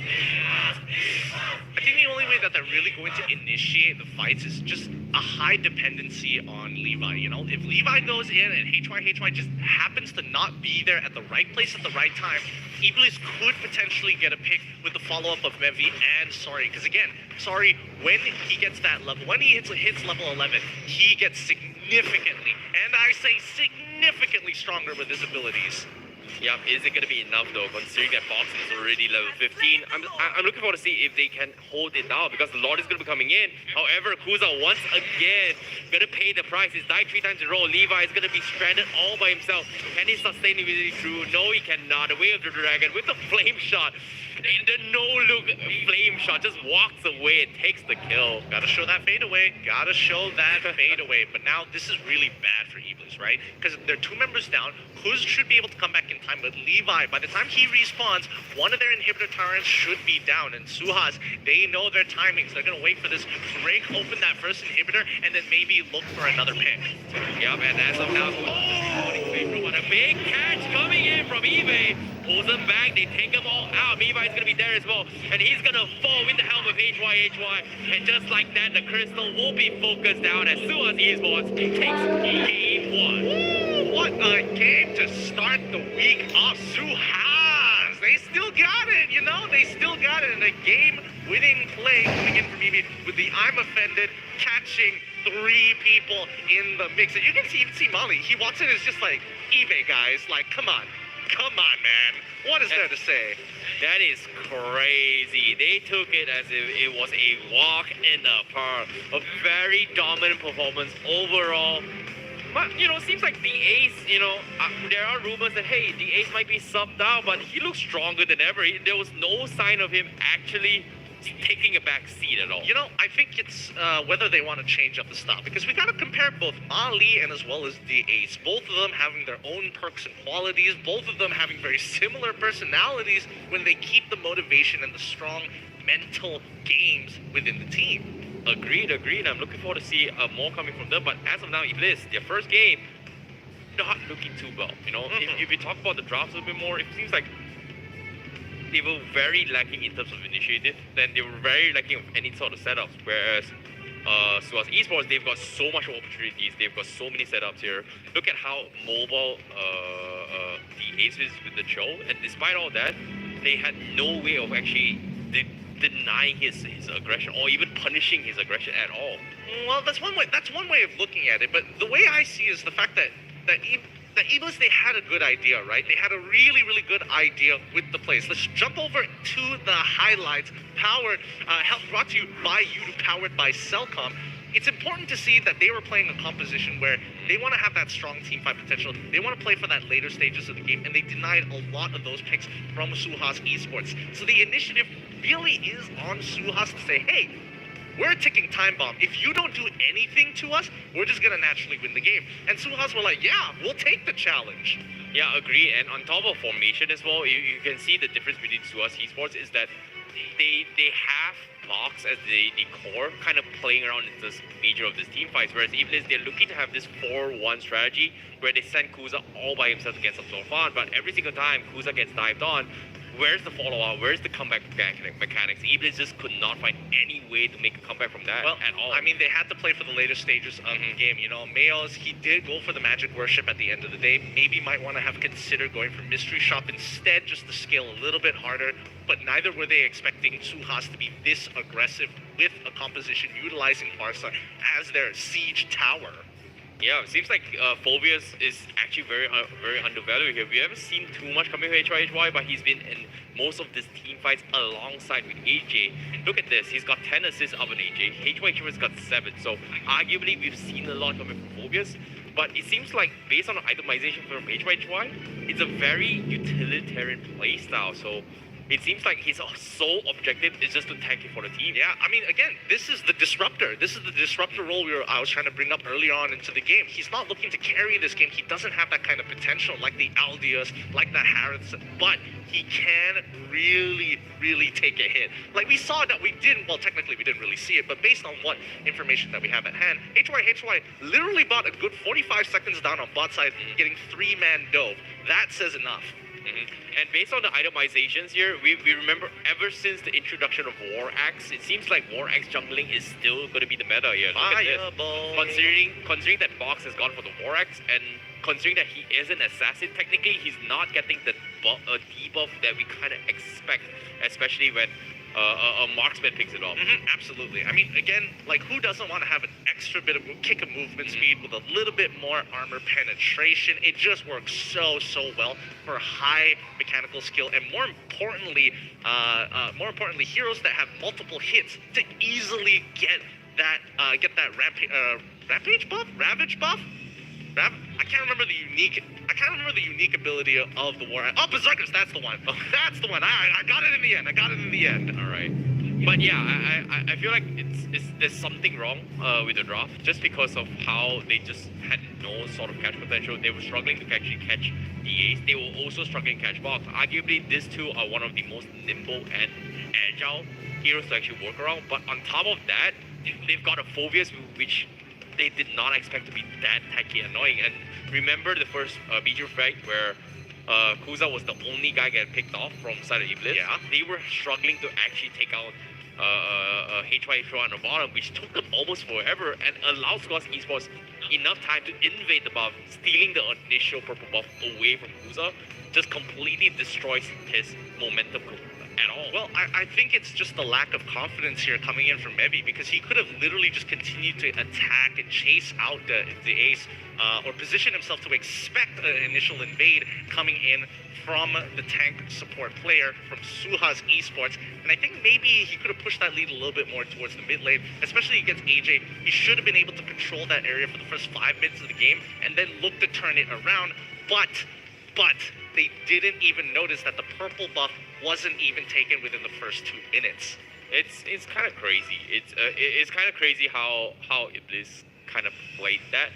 I think the only way that they're really going to initiate the fights is just a high dependency on Levi. If Levi goes in and HY just happens to not be there at the right place at the right time, Iblis could potentially get a pick with the follow-up of Mevi and Sorry. Because again, Sorry, when he gets that level, when he hits level 11, he gets significantly, and I say significantly stronger with his abilities. Yeah, is it going to be enough though, considering that Box is already level 15? I'm looking forward to see if they can hold it down, because the Lord is going to be coming in. However, Kuza once again going to pay the price. He's died 3 times in a row. Levi is going to be stranded all by himself. Can he sustain it through? No, he cannot. The Way of the Dragon with the flame shot. The no-look flame shot just walks away and takes the kill. Gotta show that fade away. But now this is really bad for Iblis, right? Because they're 2 members down. Kuz should be able to come back in time, but Levi, by the time he respawns, one of their inhibitor turrets should be down. And Suhas, they know their timings. They're gonna wait for this, break open that first inhibitor, and then maybe look for another pick. Yep, and as of now, a big catch coming in from eBay. Pulls them back, they take them all out. Levi is going to be there as well. And he's going to fall with the help of HY. And just like that, the crystal will be focused down as Suas Esports takes game 1. Ooh, what a game to start the week off. Suhas, they still got it, you know? They still got it in a game-winning play coming in from EV with the I'm Offended catching 3 people in the mix. And you can see Molly. He walks in and is just like, eBay guys, like, come on, man. What is there to say? That is crazy. They took it as if it was a walk in the park. A very dominant performance overall. But, seems like the Ace, there are rumors that, hey, the Ace might be subbed out, but he looks stronger than ever. There was no sign of him actually taking a back seat at all. I think it's whether they want to change up the style, because we got to compare both Ali and as well as the Ace. Both of them having their own perks and qualities, both of them having very similar personalities when they keep the motivation and the strong mental games within the team. Agreed. I'm looking forward to see more coming from them, but as of now, Iblis, their first game, not looking too well. If you talk about the drafts a bit more, it seems like they were very lacking in terms of initiative, then they were very lacking of any sort of setups, whereas Suas Esports, they've got so much opportunities, they've got so many setups here. Look at how mobile the Ace is with the Cho, and despite all that, they had no way of actually denying his aggression or even punishing his aggression at all. Well, that's one way of looking at it, but the way I see is the fact that Iblis, they had a good idea, right? They had a really, really good idea with the plays. Let's jump over to the highlights, brought to you by YouTube, powered by Cellcom. It's important to see that they were playing a composition where they want to have that strong team fight potential. They want to play for that later stages of the game, and they denied a lot of those picks from Suhas Esports. So the initiative really is on Suhas to say, hey, we're a ticking time bomb. If you don't do anything to us, we're just going to naturally win the game. And Suhas were like, yeah, we'll take the challenge. Yeah, agree. And on top of formation as well, you can see the difference between Suhas Esports is that they have Box as the core, kind of playing around in this major of this team fights, whereas Iblis, they're looking to have this 4-1 strategy where they send Kuza all by himself to get some sort of fun, but every single time Kuza gets dived on, where's the follow-up? Where's the comeback mechanics? Iblis just could not find any way to make a comeback from that at all. I mean, they had to play for the later stages of the game. Mayos, he did go for the Magic Worship at the end of the day. Maybe might want to have considered going for Mystery Shop instead, just to scale a little bit harder. But neither were they expecting Suhas to be this aggressive with a composition utilizing Barca as their siege tower. Yeah, it seems like Phobius is actually very undervalued here. We haven't seen too much coming from HY, but he's been in most of these team fights alongside with AJ. Look at this, he's got 10 assists of an AJ. HY has got 7, so arguably we've seen a lot coming from Phobius. But it seems like based on the itemization from HY, it's a very utilitarian playstyle. So it seems like his sole objective is just to tank it for the team. Yeah, I mean, again, this is the disruptor. This is the disruptor role I was trying to bring up earlier on into the game. He's not looking to carry this game. He doesn't have that kind of potential like the Aldius, like the Harris, but he can really, really take a hit. Like we saw that technically we didn't really see it, but based on what information that we have at hand, HY literally bought a good 45 seconds down on bot side, getting 3-man dove. That says enough. And based on the itemizations here, we remember ever since the introduction of War Axe, it seems like War Axe jungling is still going to be the meta here. Look at this. Considering that Box has gone for the War Axe, and considering that he is an assassin, technically he's not getting the debuff that we kind of expect, especially when a marksman picks it up. Absolutely. I mean, again, like who doesn't want to have an extra bit of kick of movement speed with a little bit more armor penetration? It just works so well for high mechanical skill, and more importantly, heroes that have multiple hits to easily get that rampage buff, ravage buff. I can't remember the unique ability of the War. Oh, Berserkers, that's the one. That's the one. I got it in the end. All right. But yeah, I feel like there's something wrong with the draft, just because of how they just had no sort of catch potential. They were struggling to actually catch the Ace. They were also struggling to catch Box. Arguably, these two are one of the most nimble and agile heroes to actually work around. But on top of that, they've got a Phobius, which they did not expect to be that tacky annoying. And remember the first major fight where Kuza was the only guy getting picked off from side of Iblis. Yeah. They were struggling to actually take out HY on the bottom, which took them almost forever and allowed Squads Esports enough time to invade the buff, stealing the initial purple buff away from Kuza. Just completely destroys his momentum at all. Well, I think it's just the lack of confidence here coming in from Mebi, because he could have literally just continued to attack and chase out the ace, or position himself to expect an initial invade coming in from the tank support player from Suha's Esports. And I think maybe he could have pushed that lead a little bit more towards the mid lane, especially against AJ. He should have been able to control that area for the first 5 minutes of the game and then look to turn it around. But they didn't even notice that the purple buff wasn't even taken within the first 2 minutes. It's kind of crazy. It's kind of crazy how Iblis kind of played that.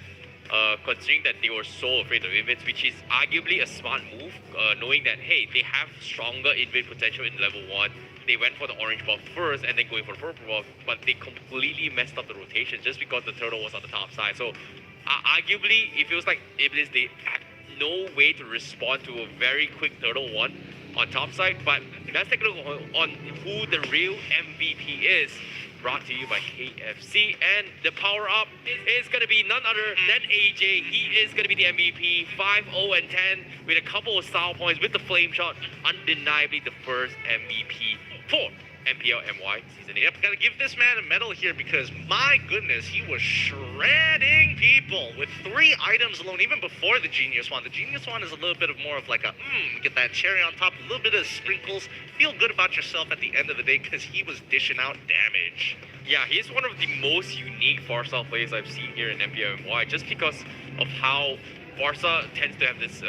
Considering that they were so afraid of invites, which is arguably a smart move, knowing that, hey, they have stronger invade potential in level 1. They went for the orange buff first and then going for the purple buff, but they completely messed up the rotation just because the turtle was on the top side. So arguably, it feels like Iblis, they had no way to respond to a very quick turtle 1 on top side. But let's take a look on who the real MVP is. Brought to you by KFC, and the power up is going to be none other than AJ. He is going to be the MVP, 5-0 and 10 with a couple of style points with the flame shot. Undeniably the first MVP for MPL MY Season 8. Yep, gotta give this man a medal here, because my goodness, he was shredding people with 3 items alone, even before the Genius Wand. The Genius Wand is a little bit of more of like a, get that cherry on top, a little bit of sprinkles, feel good about yourself at the end of the day, because he was dishing out damage. Yeah, he's one of the most unique Farsa players I've seen here in MPL MY, just because of how Farsa tends to have this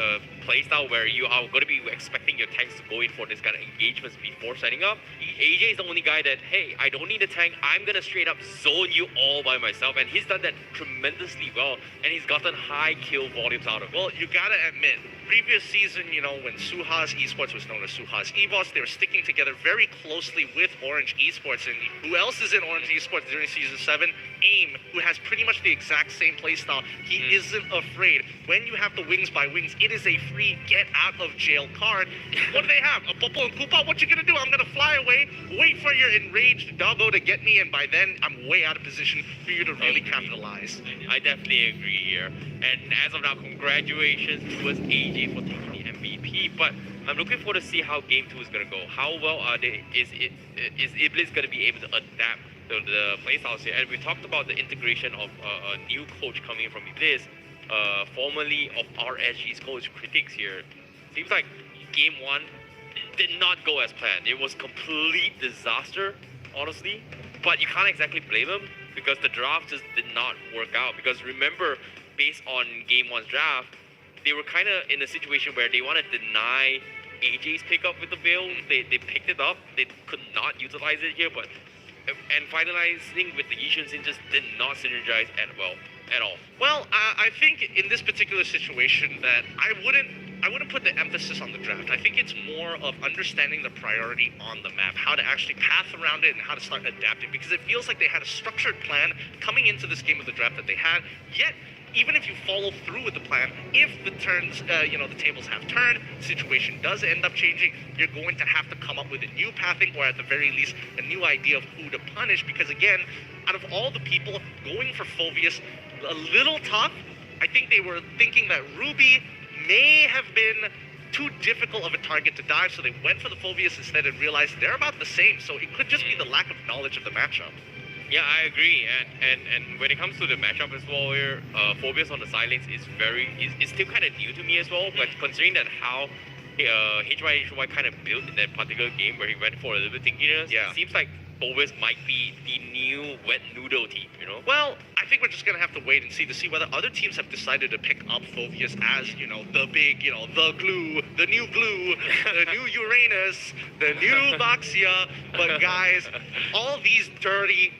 playstyle where you are going to be expecting your tanks to go in for this kind of engagements before setting up. AJ is the only guy that, hey, I don't need a tank, I'm going to straight up zone you all by myself, and he's done that tremendously well, and he's gotten high kill volumes out of it. Well, you gotta admit, previous season, you know, when Suha's Esports was known as Suha's EVOS, they were sticking together very closely with Orange Esports. And who else is in Orange Esports during Season 7? AIM, who has pretty much the exact same playstyle. He isn't afraid. When you have the Wings by Wings, it is a free get out of jail card. What do they have? A Popo and Koopa? What you gonna do? I'm gonna fly away, wait for your enraged doggo to get me, and by then, I'm way out of position for you to really capitalize. I definitely agree here. And as of now, congratulations to us AJ for taking the MVP. But I'm looking forward to see how Game 2 is going to go. How well are they? Is Iblis going to be able to adapt to the playstyles here? And we talked about the integration of a new coach coming in from Iblis, formerly of RSG's coach critics here. Seems like Game 1 did not go as planned. It was complete disaster, honestly. But you can't exactly blame him, because the draft just did not work out. Because remember, based on Game 1's draft, they were kind of in a situation where they want to deny AJ's pickup with the Veil. They picked it up. They could not utilize it here, and finalizing with the Yishun Sin just did not synergize at all. Well, I think in this particular situation that I wouldn't put the emphasis on the draft. I think it's more of understanding the priority on the map, how to actually path around it and how to start adapting, because it feels like they had a structured plan coming into this game of the draft that they had, yet even if you follow through with the plan, if the turns, the tables have turned, the situation does end up changing, you're going to have to come up with a new pathing, or at the very least, a new idea of who to punish, because again, out of all the people going for Phoveus, a little tough. I think they were thinking that Ruby may have been too difficult of a target to dive, so they went for the Phoveus instead and realized they're about the same, so it could just be the lack of knowledge of the matchup. Yeah, I agree, and when it comes to the matchup as well here, Phoveus on the side lanes is still kind of new to me as well, but considering that how HY kind of built in that particular game where he went for a little bit thinkiness, it seems like Phoveus might be the new wet noodle team, you know? Well, I think we're just going to have to wait and see to see whether other teams have decided to pick up Phoveus as, the big, the glue, the new Uranus, the new Voxia. But guys, all these dirty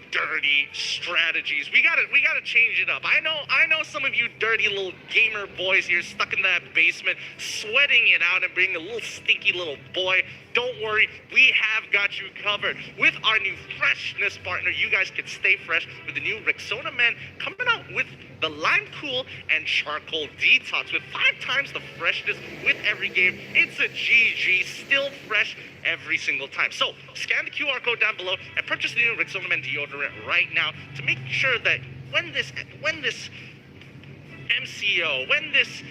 strategies, we gotta change it up. I know some of you dirty little gamer boys here stuck in that basement, sweating it out and being a little stinky little boy. Don't worry, we have got you covered. With our new freshness partner, you guys can stay fresh with the new Rexona Man again, coming out with the Lime Cool and Charcoal Detox with 5 times the freshness with every game. It's a GG, still fresh every single time. So scan the QR code down below and purchase the new Rexona Men deodorant right now to make sure that when this MCO, when this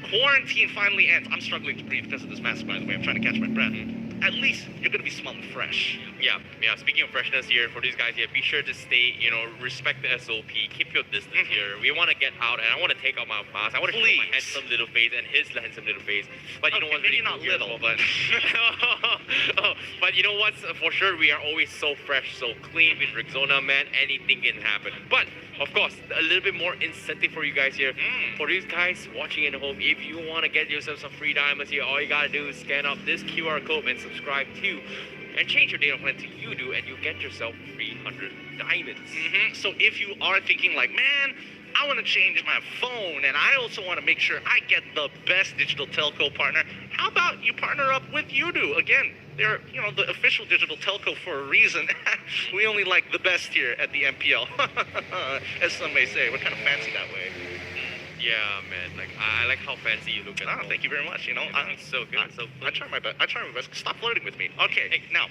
quarantine finally ends, I'm struggling to breathe because of this mask, by the way. I'm trying to catch my breath. At least you're gonna be smelling fresh. Yeah. Speaking of freshness here, for these guys here, be sure to stay, respect the SOP, keep your distance here. We want to get out, and I want to take out my mask. I want to show my handsome little face and his handsome little face. But you know what's maybe really not cool here, little, but but you know what's for sure? We are always so fresh, so clean with Rexona, man. Anything can happen. But of course, a little bit more incentive for you guys here. For these guys watching at home, if you want to get yourself some free diamonds here, all you gotta do is scan up this QR code and subscribe to, and change your data plan to UDO, and you get yourself 300 diamonds. So if you are thinking like, man, I want to change my phone, and I also want to make sure I get the best digital telco partner, how about you partner up with UDO? Again, they're the official digital telco for a reason. We only like the best here at the MPL, as some may say. We're kind of fancy that way. Yeah, man. Like I like how fancy you look at home. Thank you very much. It's so good. I try my best. Stop flirting with me. Okay, hey, now.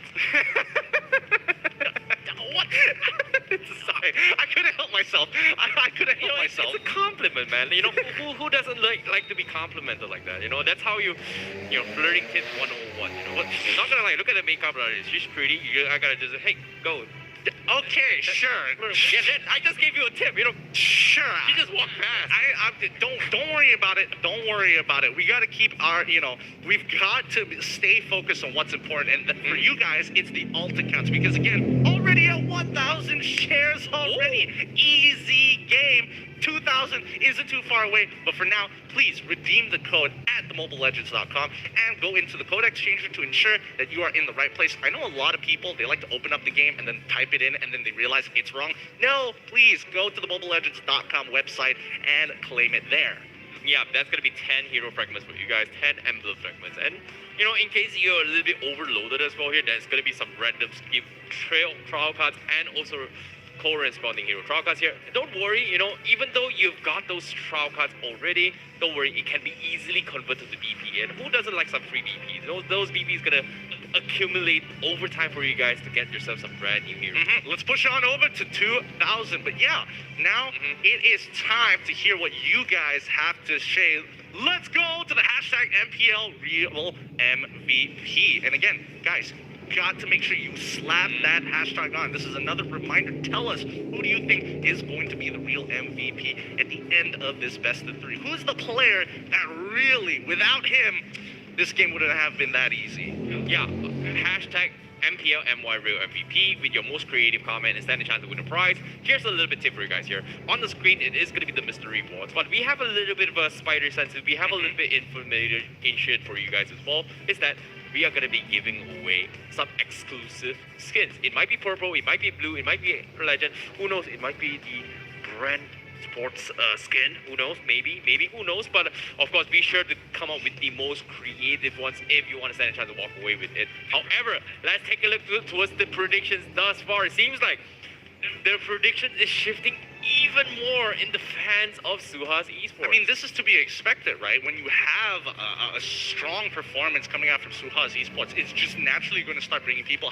What? Sorry, I couldn't help myself. I couldn't help myself. It's a compliment, man. Who doesn't like to be complimented like that? That's how flirting tip 101. Not gonna lie. Look at the makeup artist. She's pretty. I gotta just hey, go. Okay, sure. Yeah, I just gave you a tip. Sure. You just walked past. Don't worry about it. Don't worry about it. We got to keep our, we've got to stay focused on what's important. And for you guys, it's the alt accounts, because again, already at 1,000 shares already. Ooh. Easy game. 2,000 isn't too far away, but for now, please redeem the code at themobilelegends.com and go into the code exchanger to ensure that you are in the right place. I know a lot of people, they like to open up the game and then type it in and then they realize it's wrong. No, please go to the mobilelegends.com website and claim it there. Yeah, that's going to be 10 hero fragments for you guys, 10 emblem fragments. And, in case you're a little bit overloaded as well here, there's going to be some random skip trial cards and also corresponding hero trial cards here. Don't worry, even though you've got those trial cards already, don't worry, it can be easily converted to BP. And who doesn't like some free BPs? Those BPs gonna accumulate over time for you guys to get yourself some brand new heroes. Let's push on over to 2,000. But yeah, now it is time to hear what you guys have to say. Let's go to the hashtag MPL Real MVP. And again, guys, got to make sure you slap that hashtag on. This is another reminder. Tell us, who do you think is going to be the real MVP at the end of this best of 3? Who's the player that really, without him, this game wouldn't have been that easy? Yeah, hashtag MPL MY Real MVP with your most creative comment and stand a chance to win a prize. Here's a little bit tip for you guys here. On the screen, it is going to be the mystery rewards, but we have a little bit of a spider sense. We have a little bit information for you guys as well. Is that we are going to be giving away some exclusive skins. It might be purple, it might be blue, it might be legend. Who knows? It might be the brand sports skin. Who knows? Maybe, who knows? But of course, be sure to come up with the most creative ones if you want to stand a chance to walk away with it. However, let's take a look towards the predictions thus far. It seems like the prediction is shifting even more in the fans of Suha's esports. I mean, this is to be expected, right? When you have a strong performance coming out from Suha's esports, it's just naturally going to start bringing people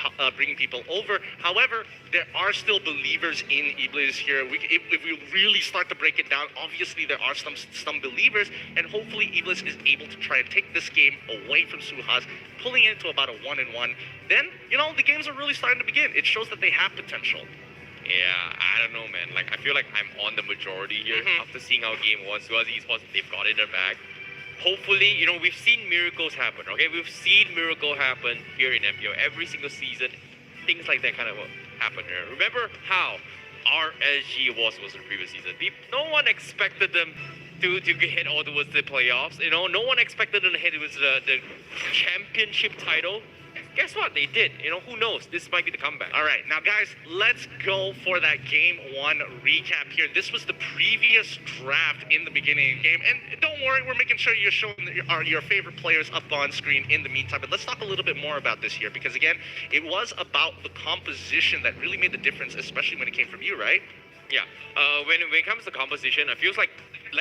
over. However, there are still believers in Iblis here. If we really start to break it down, obviously there are some believers, and hopefully Iblis is able to try and take this game away from Suha's, pulling it to about a 1-1. Then, the games are really starting to begin. It shows that they have potential. Yeah, I don't know, man. Like, I feel like I'm on the majority here. After seeing how game was, Suha's esports, they've got it in their bag. Hopefully, we've seen miracles happen, okay? We've seen miracle happen here in MPO. Every single season, things like that kind of happen here. Remember how RSG was in the previous season? No one expected them to hit all towards the playoffs. No one expected them to hit towards the championship title. Guess what? They did. Who knows? This might be the comeback. All right. Now, guys, let's go for that Game 1 recap here. This was the previous draft in the beginning of the game. And don't worry, we're making sure you're showing your favorite players up on screen in the meantime. But let's talk a little bit more about this here. Because, again, it was about the composition that really made the difference, especially when it came from you, right? Yeah. When it comes to composition, it feels like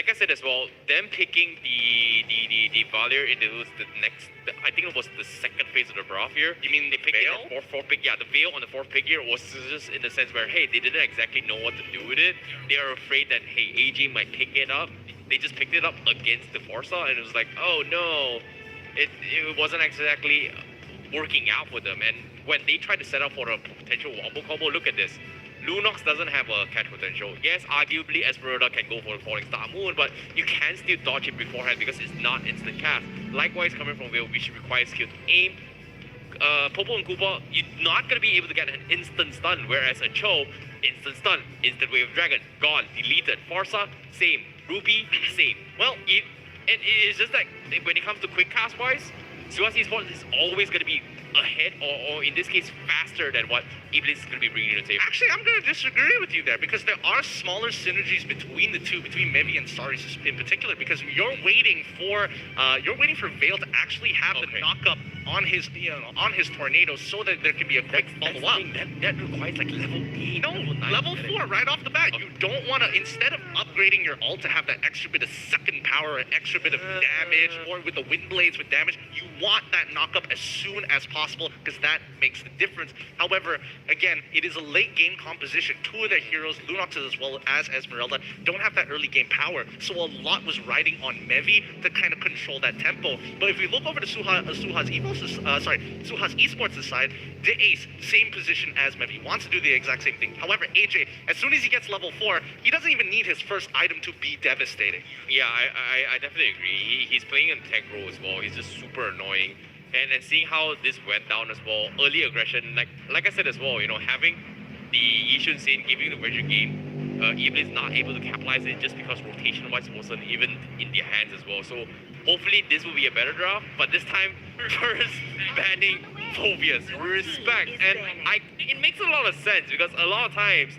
I said as well, them picking the Valier in the next, I think it was the second phase of the draft here. You mean They picked it Veil? at fourth pick. Yeah, the Veil on the fourth pick here was just in the sense where, hey, they didn't exactly know what to do with it. They are afraid that, hey, AJ might pick it up. They just picked it up against the Forza, and it was like, oh no, it wasn't exactly working out for them. And when they tried to set up for a potential wombo combo, look at this. Lunox doesn't have a catch potential. Yes, arguably Esmeralda can go for the Falling Star Moon, but you can still dodge it beforehand because it's not instant cast. Likewise, coming from Veil, which requires skill to aim. Popo and Koopa, you're not going to be able to get an instant stun, whereas a Cho, instant stun, instant wave of dragon, gone, deleted. Forza, same. Ruby, same. Well, it's just like when it comes to quick cast wise, Suaz Esports is always going to be ahead, or in this case, faster than what Iblis is going to be bringing to the table. Actually, I'm going to disagree with you there because there are smaller synergies between the two, between Mevi and Staris in particular, because you're waiting for Veil to actually have the knock-up on his tornado so that there can be a quick follow-up. That requires like level 8. No, level 4 right off the bat. You don't want to, instead of upgrading your ult to have that extra bit of second power, an extra bit of damage, or with the wind blades with damage, you want that knock-up as soon as possible because that makes the difference. However, again, it is a late game composition. Two of their heroes, Lunox as well as Esmeralda, don't have that early game power, so a lot was riding on Mevi to kind of control that tempo. But if we look over to Suha's Esports' side, the Ace, same position as Mevi, wants to do the exact same thing. However, AJ, as soon as he gets level 4, he doesn't even need his first item to be devastating. Yeah, I definitely agree. He's playing in tech role as well. He's just super annoying. And seeing how this went down as well, early aggression, like I said as well, having the Yishun Sin giving the Virgin game, Iblis not able to capitalize it just because rotation-wise wasn't even in their hands as well. So hopefully this will be a better draft, but this time first banning Phobias, respect. And it makes a lot of sense because a lot of times,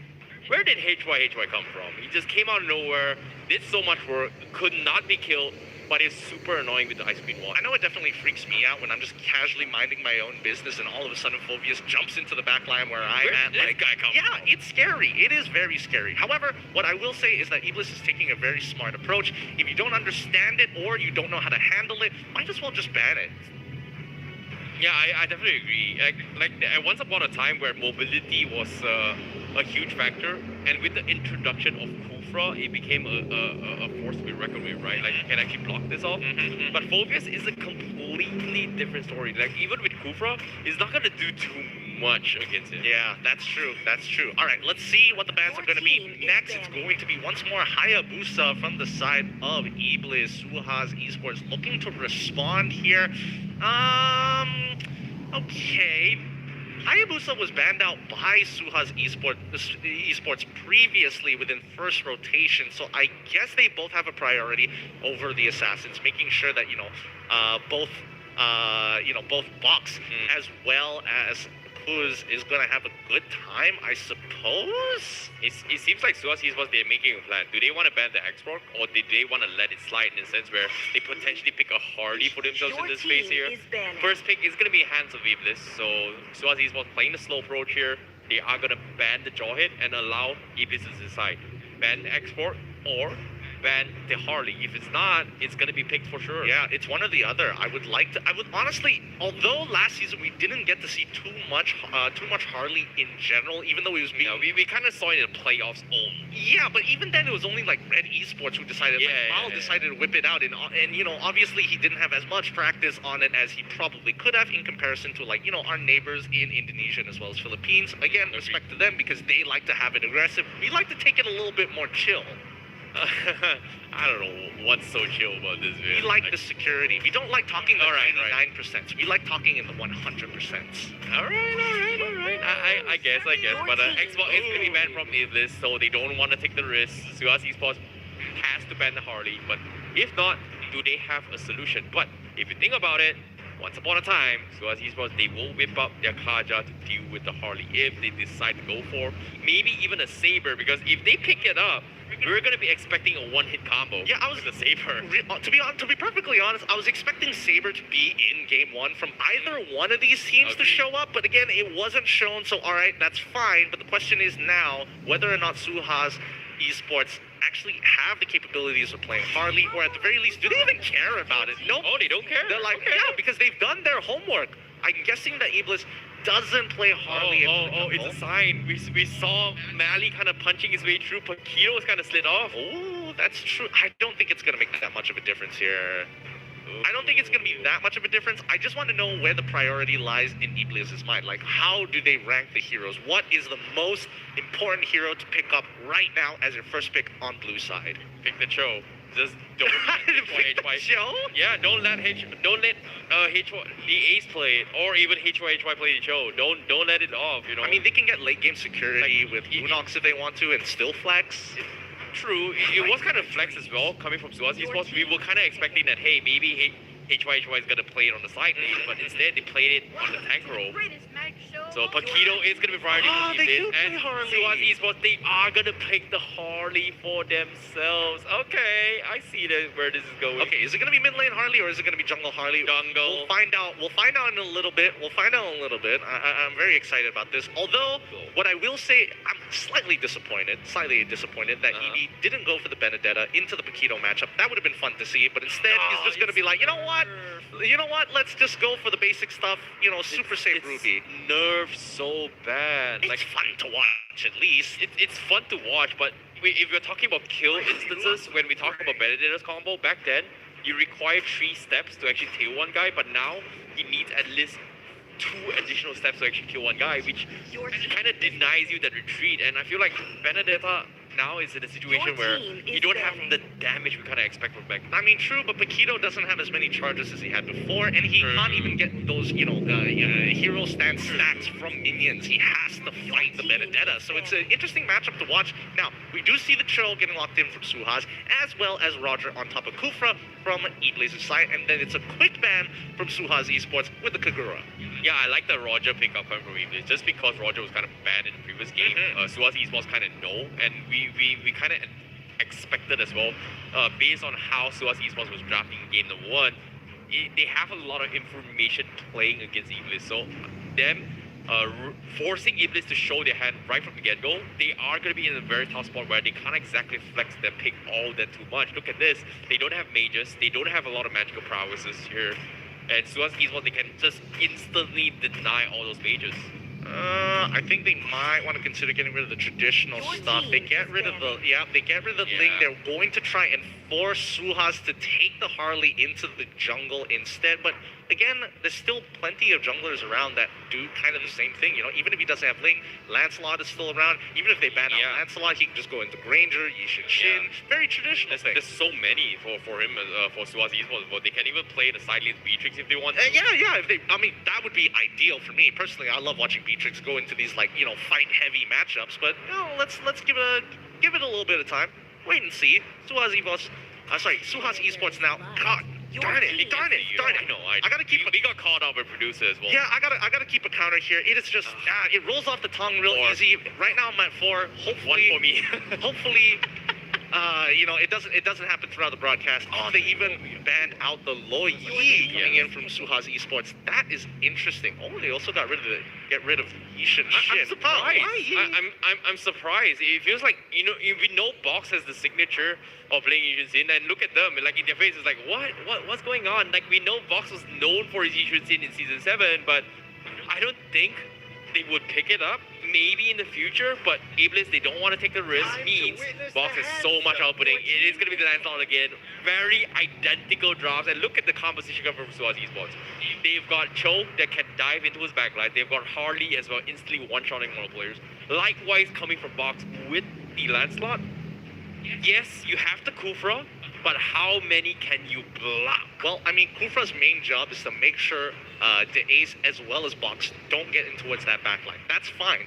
where did HY come from? He just came out of nowhere, did so much work, could not be killed, but it's super annoying with the ice cream wall. I know it definitely freaks me out when I'm just casually minding my own business and all of a sudden Phobius jumps into the back line where I'm at. Where did this guy come from? It's scary. It is very scary. However, what I will say is that Iblis is taking a very smart approach. If you don't understand it or you don't know how to handle it, might as well just ban it. Yeah, I definitely agree. Like once upon a time where mobility was a huge factor, and with the introduction of Kufra, it became a force to be reckoned with, right? Like you can actually block this off. But Phobius is a completely different story. Like even with Kufra, it's not gonna do too much against him. Yeah, that's true. That's true. All right, let's see what the bans are going to be. Next, it's going to be once more Hayabusa from the side of Iblis. Suha's Esports looking to respond here. Okay. Hayabusa was banned out by Suha's Esports previously within first rotation, so I guess they both have a priority over the Assassins, making sure that both Box as well as Kuz is gonna have a good time, I suppose. It seems like Suha's Esports, they're making a plan. Do they want to ban the X-Rock, or did they want to let it slide in a sense where they potentially pick a Harley for themselves in this phase here? First pick is gonna be hands of Iblis, so Suha's Esports playing the slow approach here. They are gonna ban the jaw hit and allow Iblis to decide. Ban the X-Port or ban the Harley. If it's not, it's gonna be picked for sure. Yeah, it's one or the other. I would honestly, although last season we didn't get to see too much Harley in general, even though it was being... we kind of saw it in the playoffs only. Yeah, but even then it was only like Red Esports who decided, Mal decided to whip it out, and obviously he didn't have as much practice on it as he probably could have in comparison to our neighbors in Indonesia and as well as Philippines. Again, respect to them because they like to have it aggressive. We like to take it a little bit more chill. I don't know what's so chill about this video. We like the security. We don't like talking the 99%. We like talking in the 100%. All right. I guess. But Xbox is going to be banned from Iblis, so they don't want to take the risk. Suha's Esports has to ban the Harley, but if not, do they have a solution? But if you think about it, once upon a time, Suha's Esports, they will whip up their Kaja to deal with the Harley if they decide to go for maybe even a Saber, because if they pick it up, we were gonna be expecting a one-hit combo. Yeah, I was with the Saber. To be perfectly honest, I was expecting Saber to be in game one from either one of these teams to show up, but again, it wasn't shown, so alright, that's fine. But the question is now whether or not Suha's esports actually have the capabilities of playing Harley, or at the very least, do they even care about it? Nope. Oh, they don't care? They're like, Okay. yeah, because they've done their homework. I'm guessing that Iblis doesn't play Harley. It's a sign. We saw Mally kind of punching his way through. Paquito was kind of slid off. Oh, that's true. I don't think it's going to make that much of a difference here. I don't think it's going to be that much of a difference. I just want to know where the priority lies in Iblis' mind. Like, how do they rank the heroes? What is the most important hero to pick up right now as your first pick on blue side? Pick the Cho. Just don't Pick the Cho? Yeah, don't let the Ace play it, or even HYHY play the Cho. Don't let it off. You know. I mean, they can get late game security with Unox if they want to, and still flex. True, it was kind of flex as well, coming from Suaz Esports. We were kind of expecting that, hey, maybe HYHY is going to play it on the side lane, but instead they played it on the tank role. So Paquito is going to be priority for they Iblis, do play and Harley. Suaz Esports, they are going to pick the Harley for themselves. Okay, I see where this is going. Okay, is it going to be mid lane Harley or is it going to be jungle Harley? Jungle. We'll find out. We'll find out in a little bit. I'm very excited about this. Although, what I will say, I'm slightly disappointed that EV didn't go for the Benedetta into the Paquito matchup. That would have been fun to see, but instead he's just going to be like, you know what? Let's just go for the basic stuff. Super safe Ruby. Nerfed so bad. It's fun to watch at least. It's fun to watch, but if we're talking about kill instances, when we talk about Benedetta's combo, back then, you require 3 steps to actually kill one guy, but now he needs at least 2 additional steps to actually kill one guy, which kind of denies you that retreat. And I feel like Benedetta now is in a situation where you don't have the damage we kind of expect from back. I mean, true, but Paquito doesn't have as many charges as he had before, and he can't even get those, hero stand stacks from minions. He has to fight the Benedetta, so it's an interesting matchup to watch. Now, we do see the Cho getting locked in from Suhas, as well as Roger on top of Kufra from Iblis' side, and then it's a quick ban from Suhas Esports with the Kagura. Yeah, I like the Roger pickup coming from Iblis, just because Roger was kind of bad in the previous game. Suaz Esports kind of know, and we kind of expected as well, based on how Suaz Esports was drafting in game number 1, they have a lot of information playing against Iblis. So them forcing Iblis to show their hand right from the get-go, they are going to be in a very tough spot where they can't exactly flex their pick all that too much. Look at this, they don't have mages, they don't have a lot of magical prowesses here. And Suaz Esports, they can just instantly deny all those mages. I think they might want to consider getting rid of the traditional stuff. They get rid of the Ling. They're going to try and force Suhas to take the Harley into the jungle instead. But again, there's still plenty of junglers around that do kind of the same thing. Even if he doesn't have Ling, Lancelot is still around. Even if they ban out Lancelot, he can just go into Granger, Yishin Shin. Very traditional thing. There's so many for him, for Suaz Esports. But they can even play the side lane Beatrix if they want to. That would be ideal for me personally. I love watching Beatrix go into these fight heavy matchups. But let's give it a little bit of time. Wait and see. Suhas Esports now. God. Darn it! I know. I gotta keep. We got caught up with producer as well. Yeah, I gotta keep a counter here. It is just it rolls off the tongue real easy. Right now I'm at 4. Hopefully, 1 for me. hopefully, it doesn't happen throughout the broadcast. Oh, they even banned out the Lo Yi coming in from Suhas Esports. That is interesting. Oh, they also get rid of Yishin Shin. I'm surprised. I'm surprised. It feels like we know Box has the signature of playing Yishin Sin, and look at them. Like in their face, it's like what's going on? Like we know Box was known for his Yishin Sin in season 7, but I don't think they would pick it up. Maybe in the future, but Iblis, they don't want to take the risk. Means Box has so much outputting. It is going to be the Lancelot again. Very identical drops. And look at the composition coming from Suaz Esports. They've got Cho that can dive into his backline. They've got Harley as well, instantly one-shotting mono players. Likewise, coming from Box with the Lancelot. Yes, you have the Kufra, but how many can you block? Well, I mean, Kufra's main job is to make sure the Ace as well as Box don't get in towards that backline. That's fine.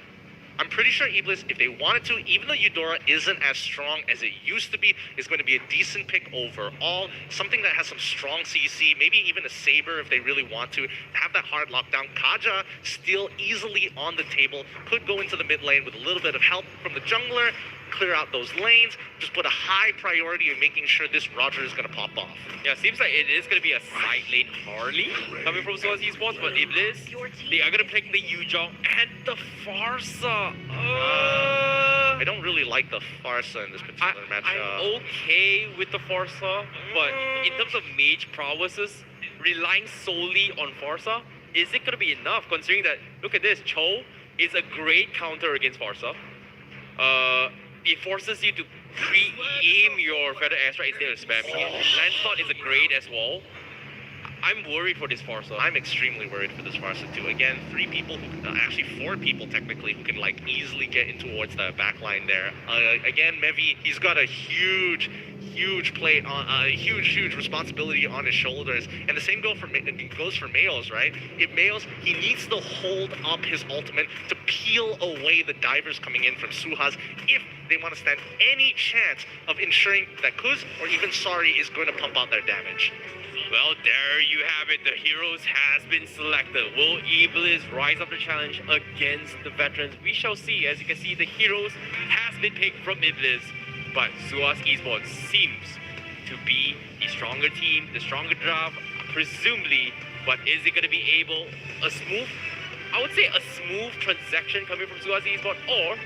I'm pretty sure Iblis, if they wanted to, even though Eudora isn't as strong as it used to be, is going to be a decent pick overall. Something that has some strong CC, maybe even a Saber if they really want to. Have that hard lockdown. Kaja still easily on the table. Could go into the mid lane with a little bit of help from the jungler. clear out those lanes, just put a high priority in making sure this Roger is going to pop off. Yeah, seems like it is going to be a side lane Harley coming from Suaz Esports, but Iblis, they are going to pick the Yujong and the Farsa. I don't really like the Farsa in this particular match. I'm okay with the Farsa, but in terms of mage prowesses, relying solely on Farsa, is it going to be enough considering that, look at this, Cho is a great counter against Farsa. It forces you to pre-aim your Feather Airstrike instead of spamming it. Lancelot is a great as well. I'm worried for this Farsa. I'm extremely worried for this Farsa too. Again, 3 people, actually 4 people technically, who can like easily get in towards the back line there. Again, Mevi, he's got a huge plate on, huge responsibility on his shoulders. And the same goes for Mayos, right? If Mayos, he needs to hold up his ultimate to peel away the divers coming in from Suhas if they want to stand any chance of ensuring that Kuz or even Sari is going to pump out their damage. Well, there you have it. The heroes has been selected. Will Iblis rise up the challenge against the veterans? We shall see. As you can see, the heroes has been picked from Iblis, but Suaz Esports seems to be the stronger team, the stronger draft, presumably. But is it going to be able I would say a smooth transaction coming from Suaz Esports, or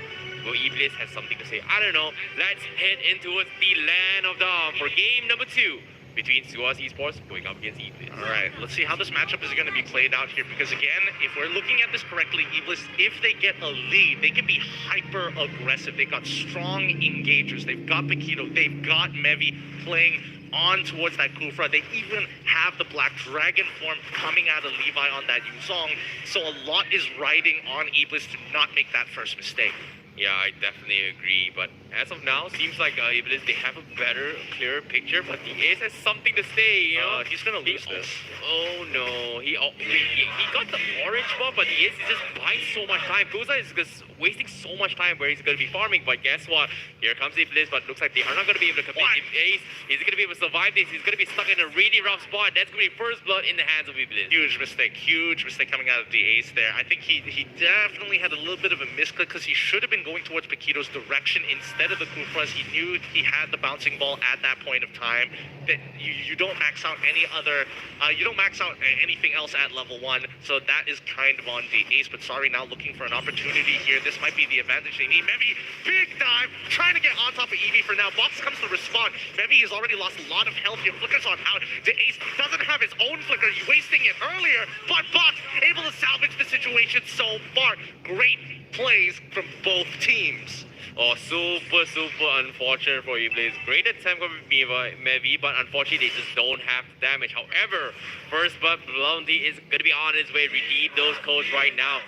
will Iblis have something to say? I don't know. Let's head into the land of Dawn for game number 2. Between Suaz Esports going up against Iblis. Alright, let's see how this matchup is going to be played out here, because again, if we're looking at this correctly, Iblis, if they get a lead, they can be hyper aggressive. They've got strong engagers, they've got Paquito, they've got Mevi playing on towards that Kufra. They even have the Black Dragon form coming out of Levi on that Yuzong, so a lot is riding on Iblis to not make that first mistake. Yeah, I definitely agree. But as of now, seems like Iblis, they have a better, clearer picture. But the Ace has something to say, you know. He's gonna lose this. Oh no, he got the orange buff, but the Ace just buys so much time. Kuza is just wasting so much time where he's gonna be farming. But guess what? Here comes Iblis, but looks like they are not gonna be able to commit. If Ace is gonna be able to survive this, he's gonna be stuck in a really rough spot. That's gonna be first blood in the hands of Iblis. Huge mistake coming out of the Ace there. I think he definitely had a little bit of a misclick, because he should have been going towards Paquito's direction instead of the Kufras. He knew he had the bouncing ball at that point of time. That you don't max out any other, you don't max out anything else at level 1. So that is kind of on the Ace. But Sorry now looking for an opportunity here. This might be the advantage they need. Mevi, big dive, trying to get on top of Eevee for now. Box comes to respond. Mevi has already lost a lot of health here. Flickers on out. The Ace doesn't have his own flicker. He's wasting it earlier. But Box able to salvage the situation so far. Great plays from both teams. Oh, super unfortunate for Iblis. Great attempt from Mevi, but unfortunately they just don't have damage. However, First Blood Blondie is going to be on his way. Redeem those codes right now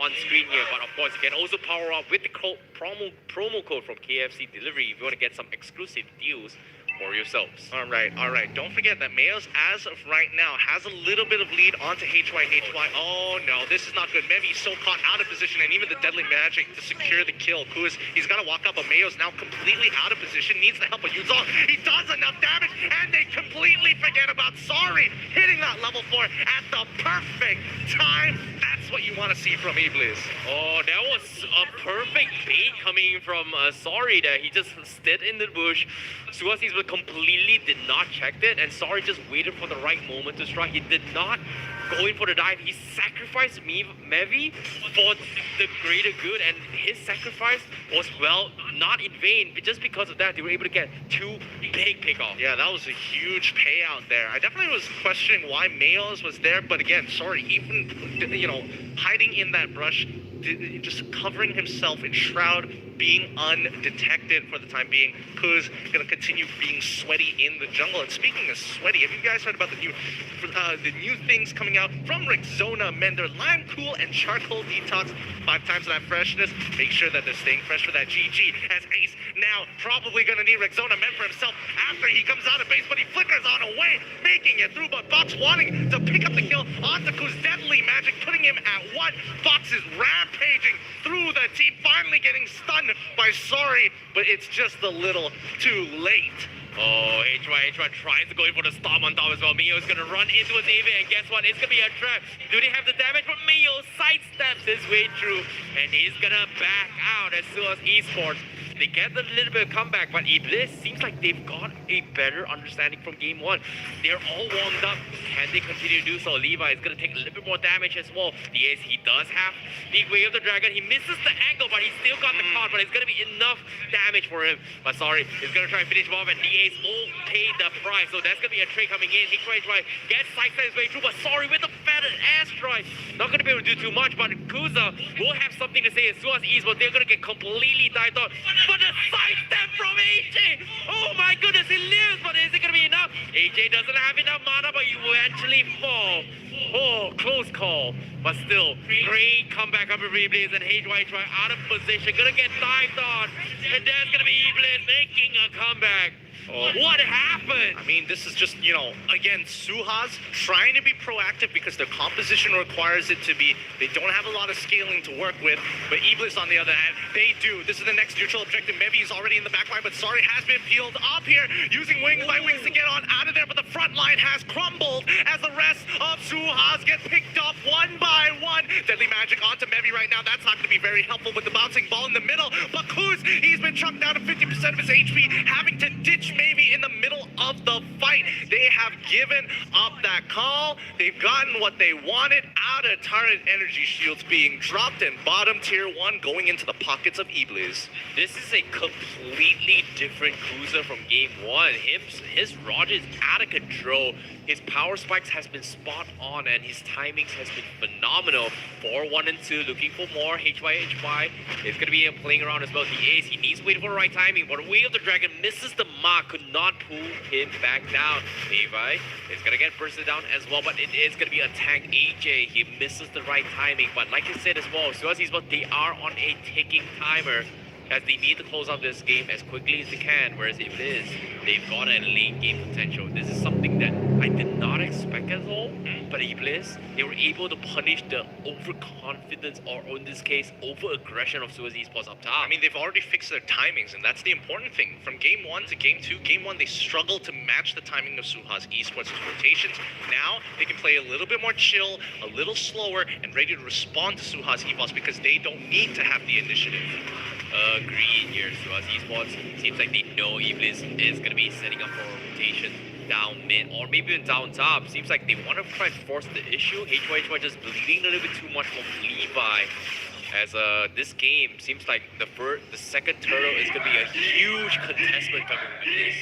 on screen here. But of course, you can also power up with the promo code from KFC Delivery if you want to get some exclusive deals for yourselves. All right. Don't forget that Mayos, as of right now, has a little bit of lead onto HY. Oh no, this is not good. Mevi's so caught out of position, and even the Deadly Magic to secure the kill. Kuz, he's got to walk up, but Mayos now completely out of position, needs the help of Yuzong. He does enough damage, and they completely forget about Sorry hitting that level 4 at the perfect time. That's what you want to see from Iblis. Oh, that was a perfect bait coming from Sorry there. He just stood in the bush. Suasis completely did not check it, and Sorry just waited for the right moment to strike. He did not go in for the dive. He sacrificed Mevi for the greater good, and his sacrifice was, well, not in vain. But just because of that, they were able to get 2 big pickoffs. Yeah, that was a huge payout there. I definitely was questioning why Mayos was there, but again, Sorry, even, you know, hiding in that brush, just covering himself in Shroud, being undetected for the time being. Kuz gonna continue being sweaty in the jungle. And speaking of sweaty, have you guys heard about the new things coming out from Rexona Mender? Lime Cool and Charcoal Detox, 5 times that freshness. Make sure that they're staying fresh for that GG, as Ace now probably gonna need Rexona Mend for himself after he comes out of base, but he flickers on away, making it through. But Fox wanting to pick up the kill onto Kuz. Deadly Magic putting him at 1. Fox is rampaging through the team, finally getting stunned by Sorry, but it's just a little too late. Oh, HY tries to go in for the storm on top as well. Mio is going to run into his AV, and guess what? It's going to be a trap. Do they have the damage? But Mio sidesteps his way through, and he's going to back out as Suaz Esports They get a little bit of comeback, but Iblis seems like they've got a better understanding from game one. They're all warmed up. Can they continue to do so? Levi is going to take a little bit more damage as well. The Ace, he does have the Way of the Dragon. He misses the angle, but he's still got the card, but it's going to be enough damage for him. But sorry, he's going to try and finish him off, and the Ace will pay the price. So that's going to be a trade coming in. H1 gets sidestep his way through, but sorry, with the feathered airstrike, not going to be able to do too much, but Kuza will have something to say as Suaz East, but they're going to get completely dived out. But the sidestep from AJ! Oh my goodness, he lives, but is it going to be enough? AJ doesn't have enough mana, but you will actually fall. Oh, close call. But still, great comeback up with Iblis, and H1 out of position, gonna get dived on. And there's gonna be Iblis making a comeback. Oh. What happened? I mean, this is just, you know, again, Suhas trying to be proactive because their composition requires it to be. They don't have a lot of scaling to work with, but Iblis, on the other hand, they do. This is the next neutral objective. Maybe is already in the back line, but Sorry has been peeled up here, using wings by wings to get on out of there, but the front line has crumbled as the rest of Suhas get picked up one by one. Deadly Magic onto Mevi right now. That's not going to be very helpful with the bouncing ball in the middle, but Kuz, he's been chucked down to 50% of his HP, having to ditch maybe in the middle of the fight. They have given up that call. They've gotten what they wanted out of turret energy shields being dropped, and bottom tier 1 going into the pockets of Iblis. This is a completely different cruiser from game one. His Rod is out of control. His power spikes has been spot on, and his timings has been phenomenal. 4, 1, and 2, looking for more. HY is going to be playing around as well. The Ace, he needs to wait for the right timing, but Way of the Dragon misses the mark, could not pull him back down. Levi is going to get bursted down as well, but it is going to be a tank. AJ, he misses the right timing, but like I said as well, Suazis, but they are on a ticking timer, as they need to close out this game as quickly as they can, whereas if it is, they've got a late game potential. This is something that I did not expect at all, but Iblis, they were able to punish the overconfidence, or in this case, over-aggression of Suaz Esports up top. I mean, they've already fixed their timings, and that's the important thing. From game 1 to game 2, game 1, they struggled to match the timing of Suhas Esports' rotations. Now, they can play a little bit more chill, a little slower, and ready to respond to Suhas Esports because they don't need to have the initiative. Agreed here. Suaz Esports seems like they know Iblis is going to be setting up for a rotation down mid, or maybe even down top. Seems like they want to try and force the issue. HY just bleeding a little bit too much from Levi. As this game seems like the second turtle is going to be a huge contestment coming with this.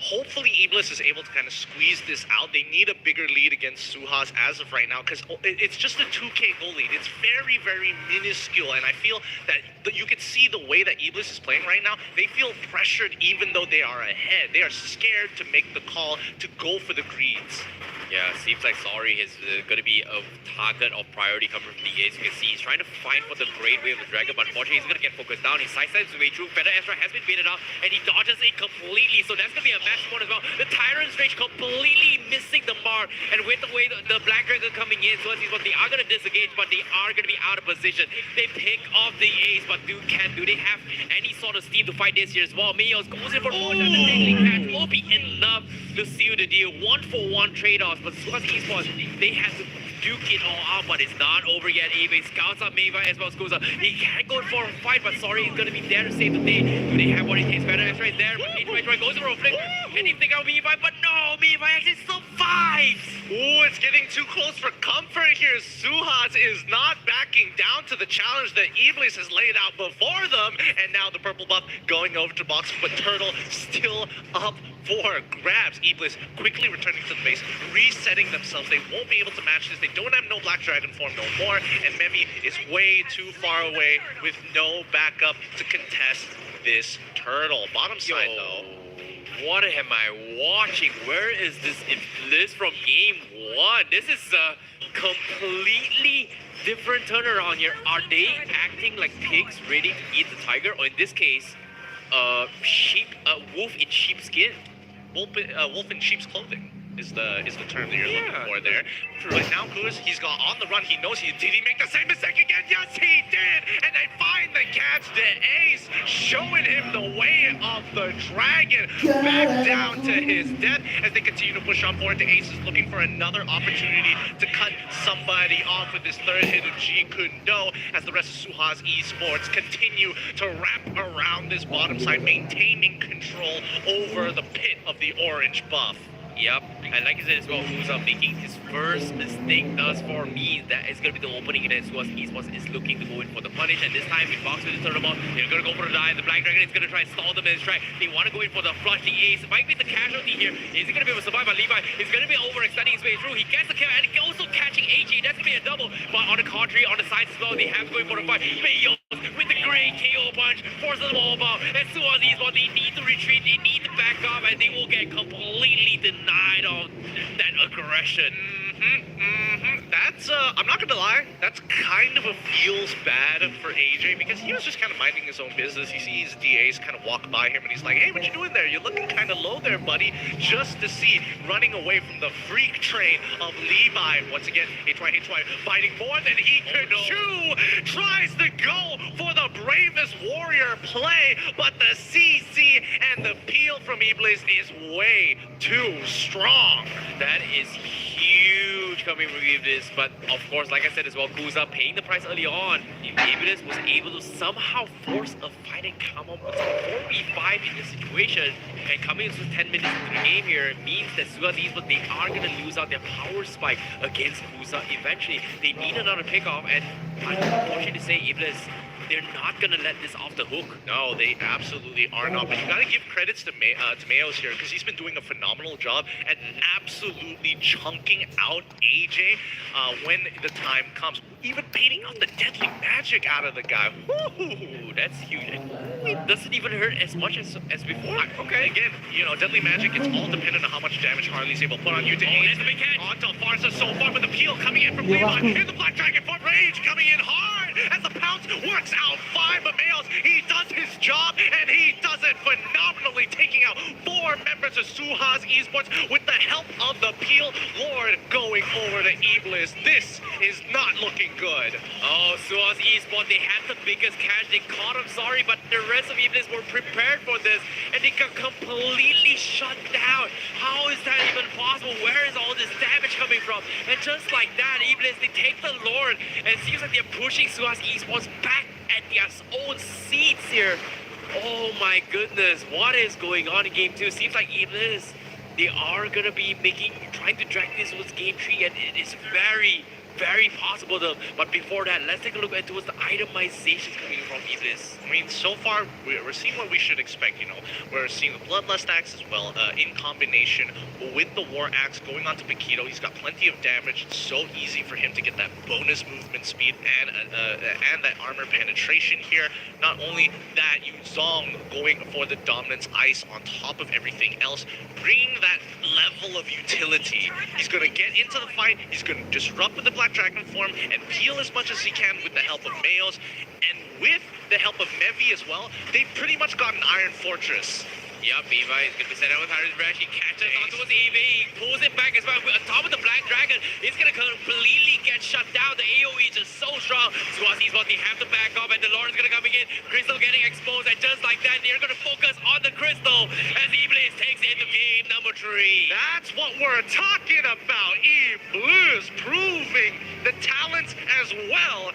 Hopefully Iblis is able to kind of squeeze this out. They need a bigger lead against Suhas as of right now, because it's just a 2k goal lead. It's very, very minuscule, and I feel that you can see the way that Iblis is playing right now. They feel pressured even though they are ahead. They are scared to make the call to go for the greens. Yeah, seems like Sorry is going to be a target of priority coming from the Ace. You can see he's trying to find for the Great Way of the Dragon, but unfortunately he's going to get focused down. He sidesteps his way through. Feather Astra has been baited out, and he dodges it completely. So that's going to be a match point as well. The Tyrant's Rage completely missing the mark, and with the way the Black Dragon coming in, so they are going to disengage, but they are going to be out of position. They pick off the Ace, but do they have any sort of steam to fight this here as well? Mios goes in for more than the Dangling Catch will be enough to seal the deal. 1-for-1 trade-offs, but Suaz Esports, they have to duke it all out, but it's not over yet. Eve scouts out Mabar as well as Kuza. He can't go for a fight, but Sorry is going to be there to save the day. Do they have what it takes? Better Astra is there, but H1 goes for a flick. And he think out Mibai, but no, Mibai actually survives. Ooh, it's getting too close for comfort here. Suhas is not backing down to the challenge that Iblis has laid out before them, and now the purple buff going over to box, but Turtle still up for grabs. Iblis quickly returning to the base, resetting themselves. They won't be able to match this. They don't have no Black Dragon form no more, and Memi is way too far away with no backup to contest this Turtle. Bottom side though. What am I watching? Where is this Iblis from game one? This is a completely different turnaround here. Are they acting like pigs ready to eat the tiger? Or in this case, wolf in sheepskin? Wolf in sheep's clothing. is the term that you're looking Yeah. for there. But now Kuz, he's got on the run. He knows did he make the same mistake again? Yes, he did. And they find the catch to Ace, showing him the way of the dragon back down to his death as they continue to push on forward. Ace is looking for another opportunity to cut somebody off with his third hit of G Kundo as the rest of Suha's esports continue to wrap around this bottom side, maintaining control over the pit of the orange buff. Yep, and like I said as well, Fusa making his first mistake thus for me. That is going to be the opening, and Suas Esports is looking to go in for the punish, and this time he box with the tournament. They're going to go for the dive. The Black Dragon is going to try and stall them in his track. They want to go in for the flush. The Ace might be the casualty here. Is he going to be able to survive by Levi? He's going to be overextending his way through. He gets the kill, and also catching AG. That's going to be a double. But on the contrary, on the side as well, they have going for the fight. Mayos with the great KO punch, forces them all about. And Suas Esports, they need to retreat. They need to back up, and they will get completely denied of that aggression. That's I'm not gonna lie, that's kind of a feels bad for AJ because he was just kind of minding his own business. He sees DAs kind of walk by him and he's like, hey, what you doing there? You're looking kind of low there, buddy. Just to see running away from the freak train of Levi. Once again, HY fighting more than he could chew. Tries to go for the bravest warrior play, but the CC and the peel from Iblis is way too strong. That is huge coming from Iblis, but of course, like I said as well, Kuza paying the price early on. Iblis was able to somehow force a fight and come up with a 4v5 in this situation, and coming into 10 minutes into the game here means that Suaz Esports, they are going to lose out their power spike against Kuza eventually. They need another pickoff, and unfortunately to say, Iblis, they're not gonna let this off the hook. No, they absolutely are not. But you gotta give credits to Mayos here because he's been doing a phenomenal job at absolutely chunking out AJ when the time comes. Even baiting out the deadly magic out of the guy. Ooh, that's huge. It doesn't even hurt as much as before. Okay, again, you know, deadly magic, it's all dependent on how much damage Harley's able to put on you to Ace. That's a big catch. Onto Farsa so far, but the peel coming in from Levi. And the Black Dragon for Rage coming in hard as the pounce works out fine. But Mayos, he does his job and he does it phenomenally, taking out 4 members of Suha's Esports with the help of the peel Lord going over to Iblis. This is not looking good. Oh, Suaz Esports, they had the biggest catch. They caught him, sorry, but the rest of Iblis were prepared for this, and they got completely shut down. How is that even possible? Where is all this damage coming from? And just like that, Iblis, they take the Lord, and it seems like they're pushing Suaz Esports back at their own seats here. Oh my goodness, what is going on in Game 2? Seems like Iblis, they are going to be trying to drag this towards Game 3, and it is very possible though. But before that, let's take a look at towards the itemizations coming from Iblis. I mean, so far, we're seeing what we should expect, you know. We're seeing the Bloodlust Axe as well, in combination with the War Axe going on to Paquito. He's got plenty of damage. It's so easy for him to get that bonus movement speed and that armor penetration here. Not only that, Zong going for the Dominance Ice on top of everything else, bringing that level of utility. He's going to get into the fight. He's going to disrupt with the Black Dragon form and peel as much as he can with the help of Mayos. And with the help of Mevi as well, they've pretty much got an Iron Fortress. Yup, Eva is going to be set out with Harris Brash. He catches onto his EV. He pulls it back as well. On top of the Black Dragon, it's going to completely get shut down. The AoE is just so strong. Swazzi's what they have to back up, and the Lord's going to come in. Crystal getting exposed, and just like that, they're going to focus on the Crystal as Iblis takes it into game number 3. That's what we're talking about. Iblis proving the talents as well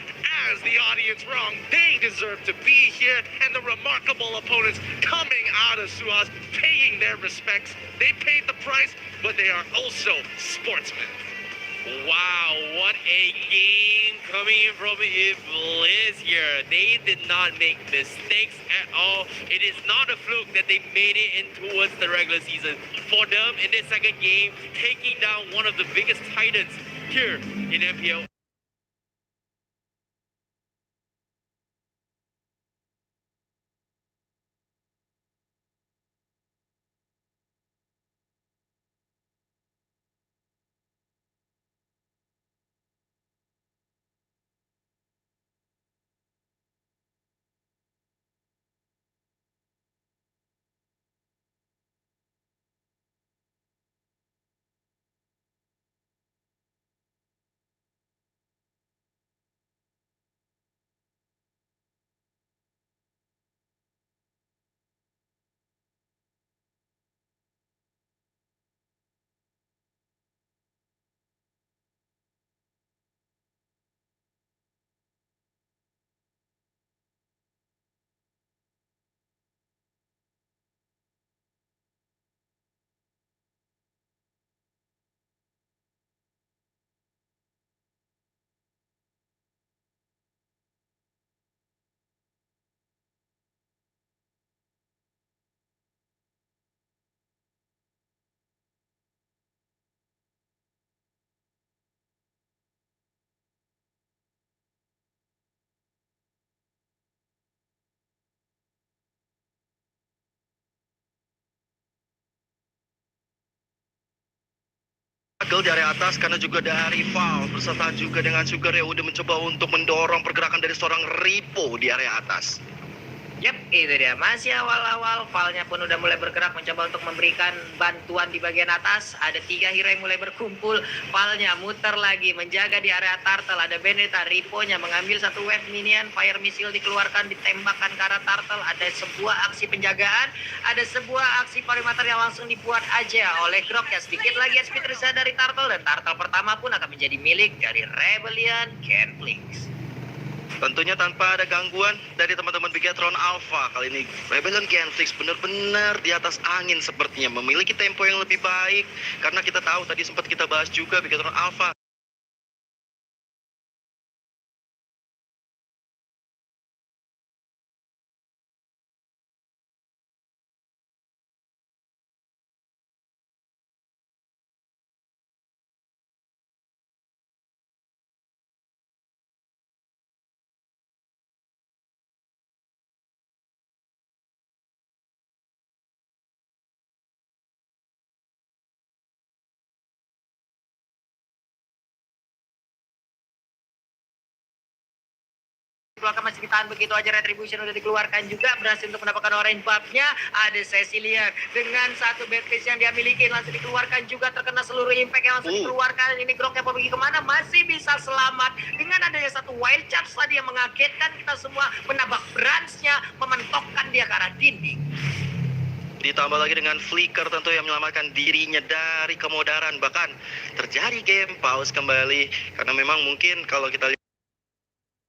as the audience wrong. They deserve to be here, and the remarkable opponents coming out of Suaz, paying their respects. They paid the price, but they are also sportsmen. Wow, what a game coming in from Iblis here. They did not make mistakes at all. It is not a fluke that they made it in towards the regular season. For them, in this second game, taking down one of the biggest titans here in MPL. Gagal di area atas karena juga dari Val berserta juga dengan Sugar yang udah mencoba untuk mendorong pergerakan dari seorang Ripo di area atas. Yap, itu dia. Masih awal-awal, Valnya pun udah mulai bergerak mencoba untuk memberikan bantuan di bagian atas. Ada 3 hero yang mulai berkumpul. Valnya muter lagi, menjaga di area turtle. Ada Beneta, Riponya mengambil satu wave minion. Fire missile dikeluarkan, ditembakkan ke arah turtle. Ada sebuah aksi penjagaan. Ada sebuah aksi perimeter yang langsung dibuat aja oleh Groknya. Sedikit lagi SP tersisa dari turtle. Dan turtle pertama pun akan menjadi milik dari Rebellion Genflix. Tentunya tanpa ada gangguan dari teman-teman Bigatron Alpha. Kali ini Rebellion Genflix benar-benar di atas angin sepertinya. Memiliki tempo yang lebih baik. Karena kita tahu tadi sempat kita bahas juga Bigatron Alpha Keluarkan masih ditahan begitu aja. Retribution udah dikeluarkan juga, berhasil untuk mendapatkan orange buff-nya. Ada Cecilia dengan satu bad face yang dia miliki langsung dikeluarkan juga, terkena seluruh impact yang langsung dikeluarkan. Ini Groknya mau pergi kemana? Masih bisa selamat dengan adanya satu wild charge tadi yang mengagetkan kita semua, menabrak branch-nya, mementokkan dia ke arah dinding. ditambah lagi dengan Flicker tentu yang menyelamatkan dirinya dari kemodaran. Bahkan terjadi game pause kembali karena memang mungkin kalau kita lihat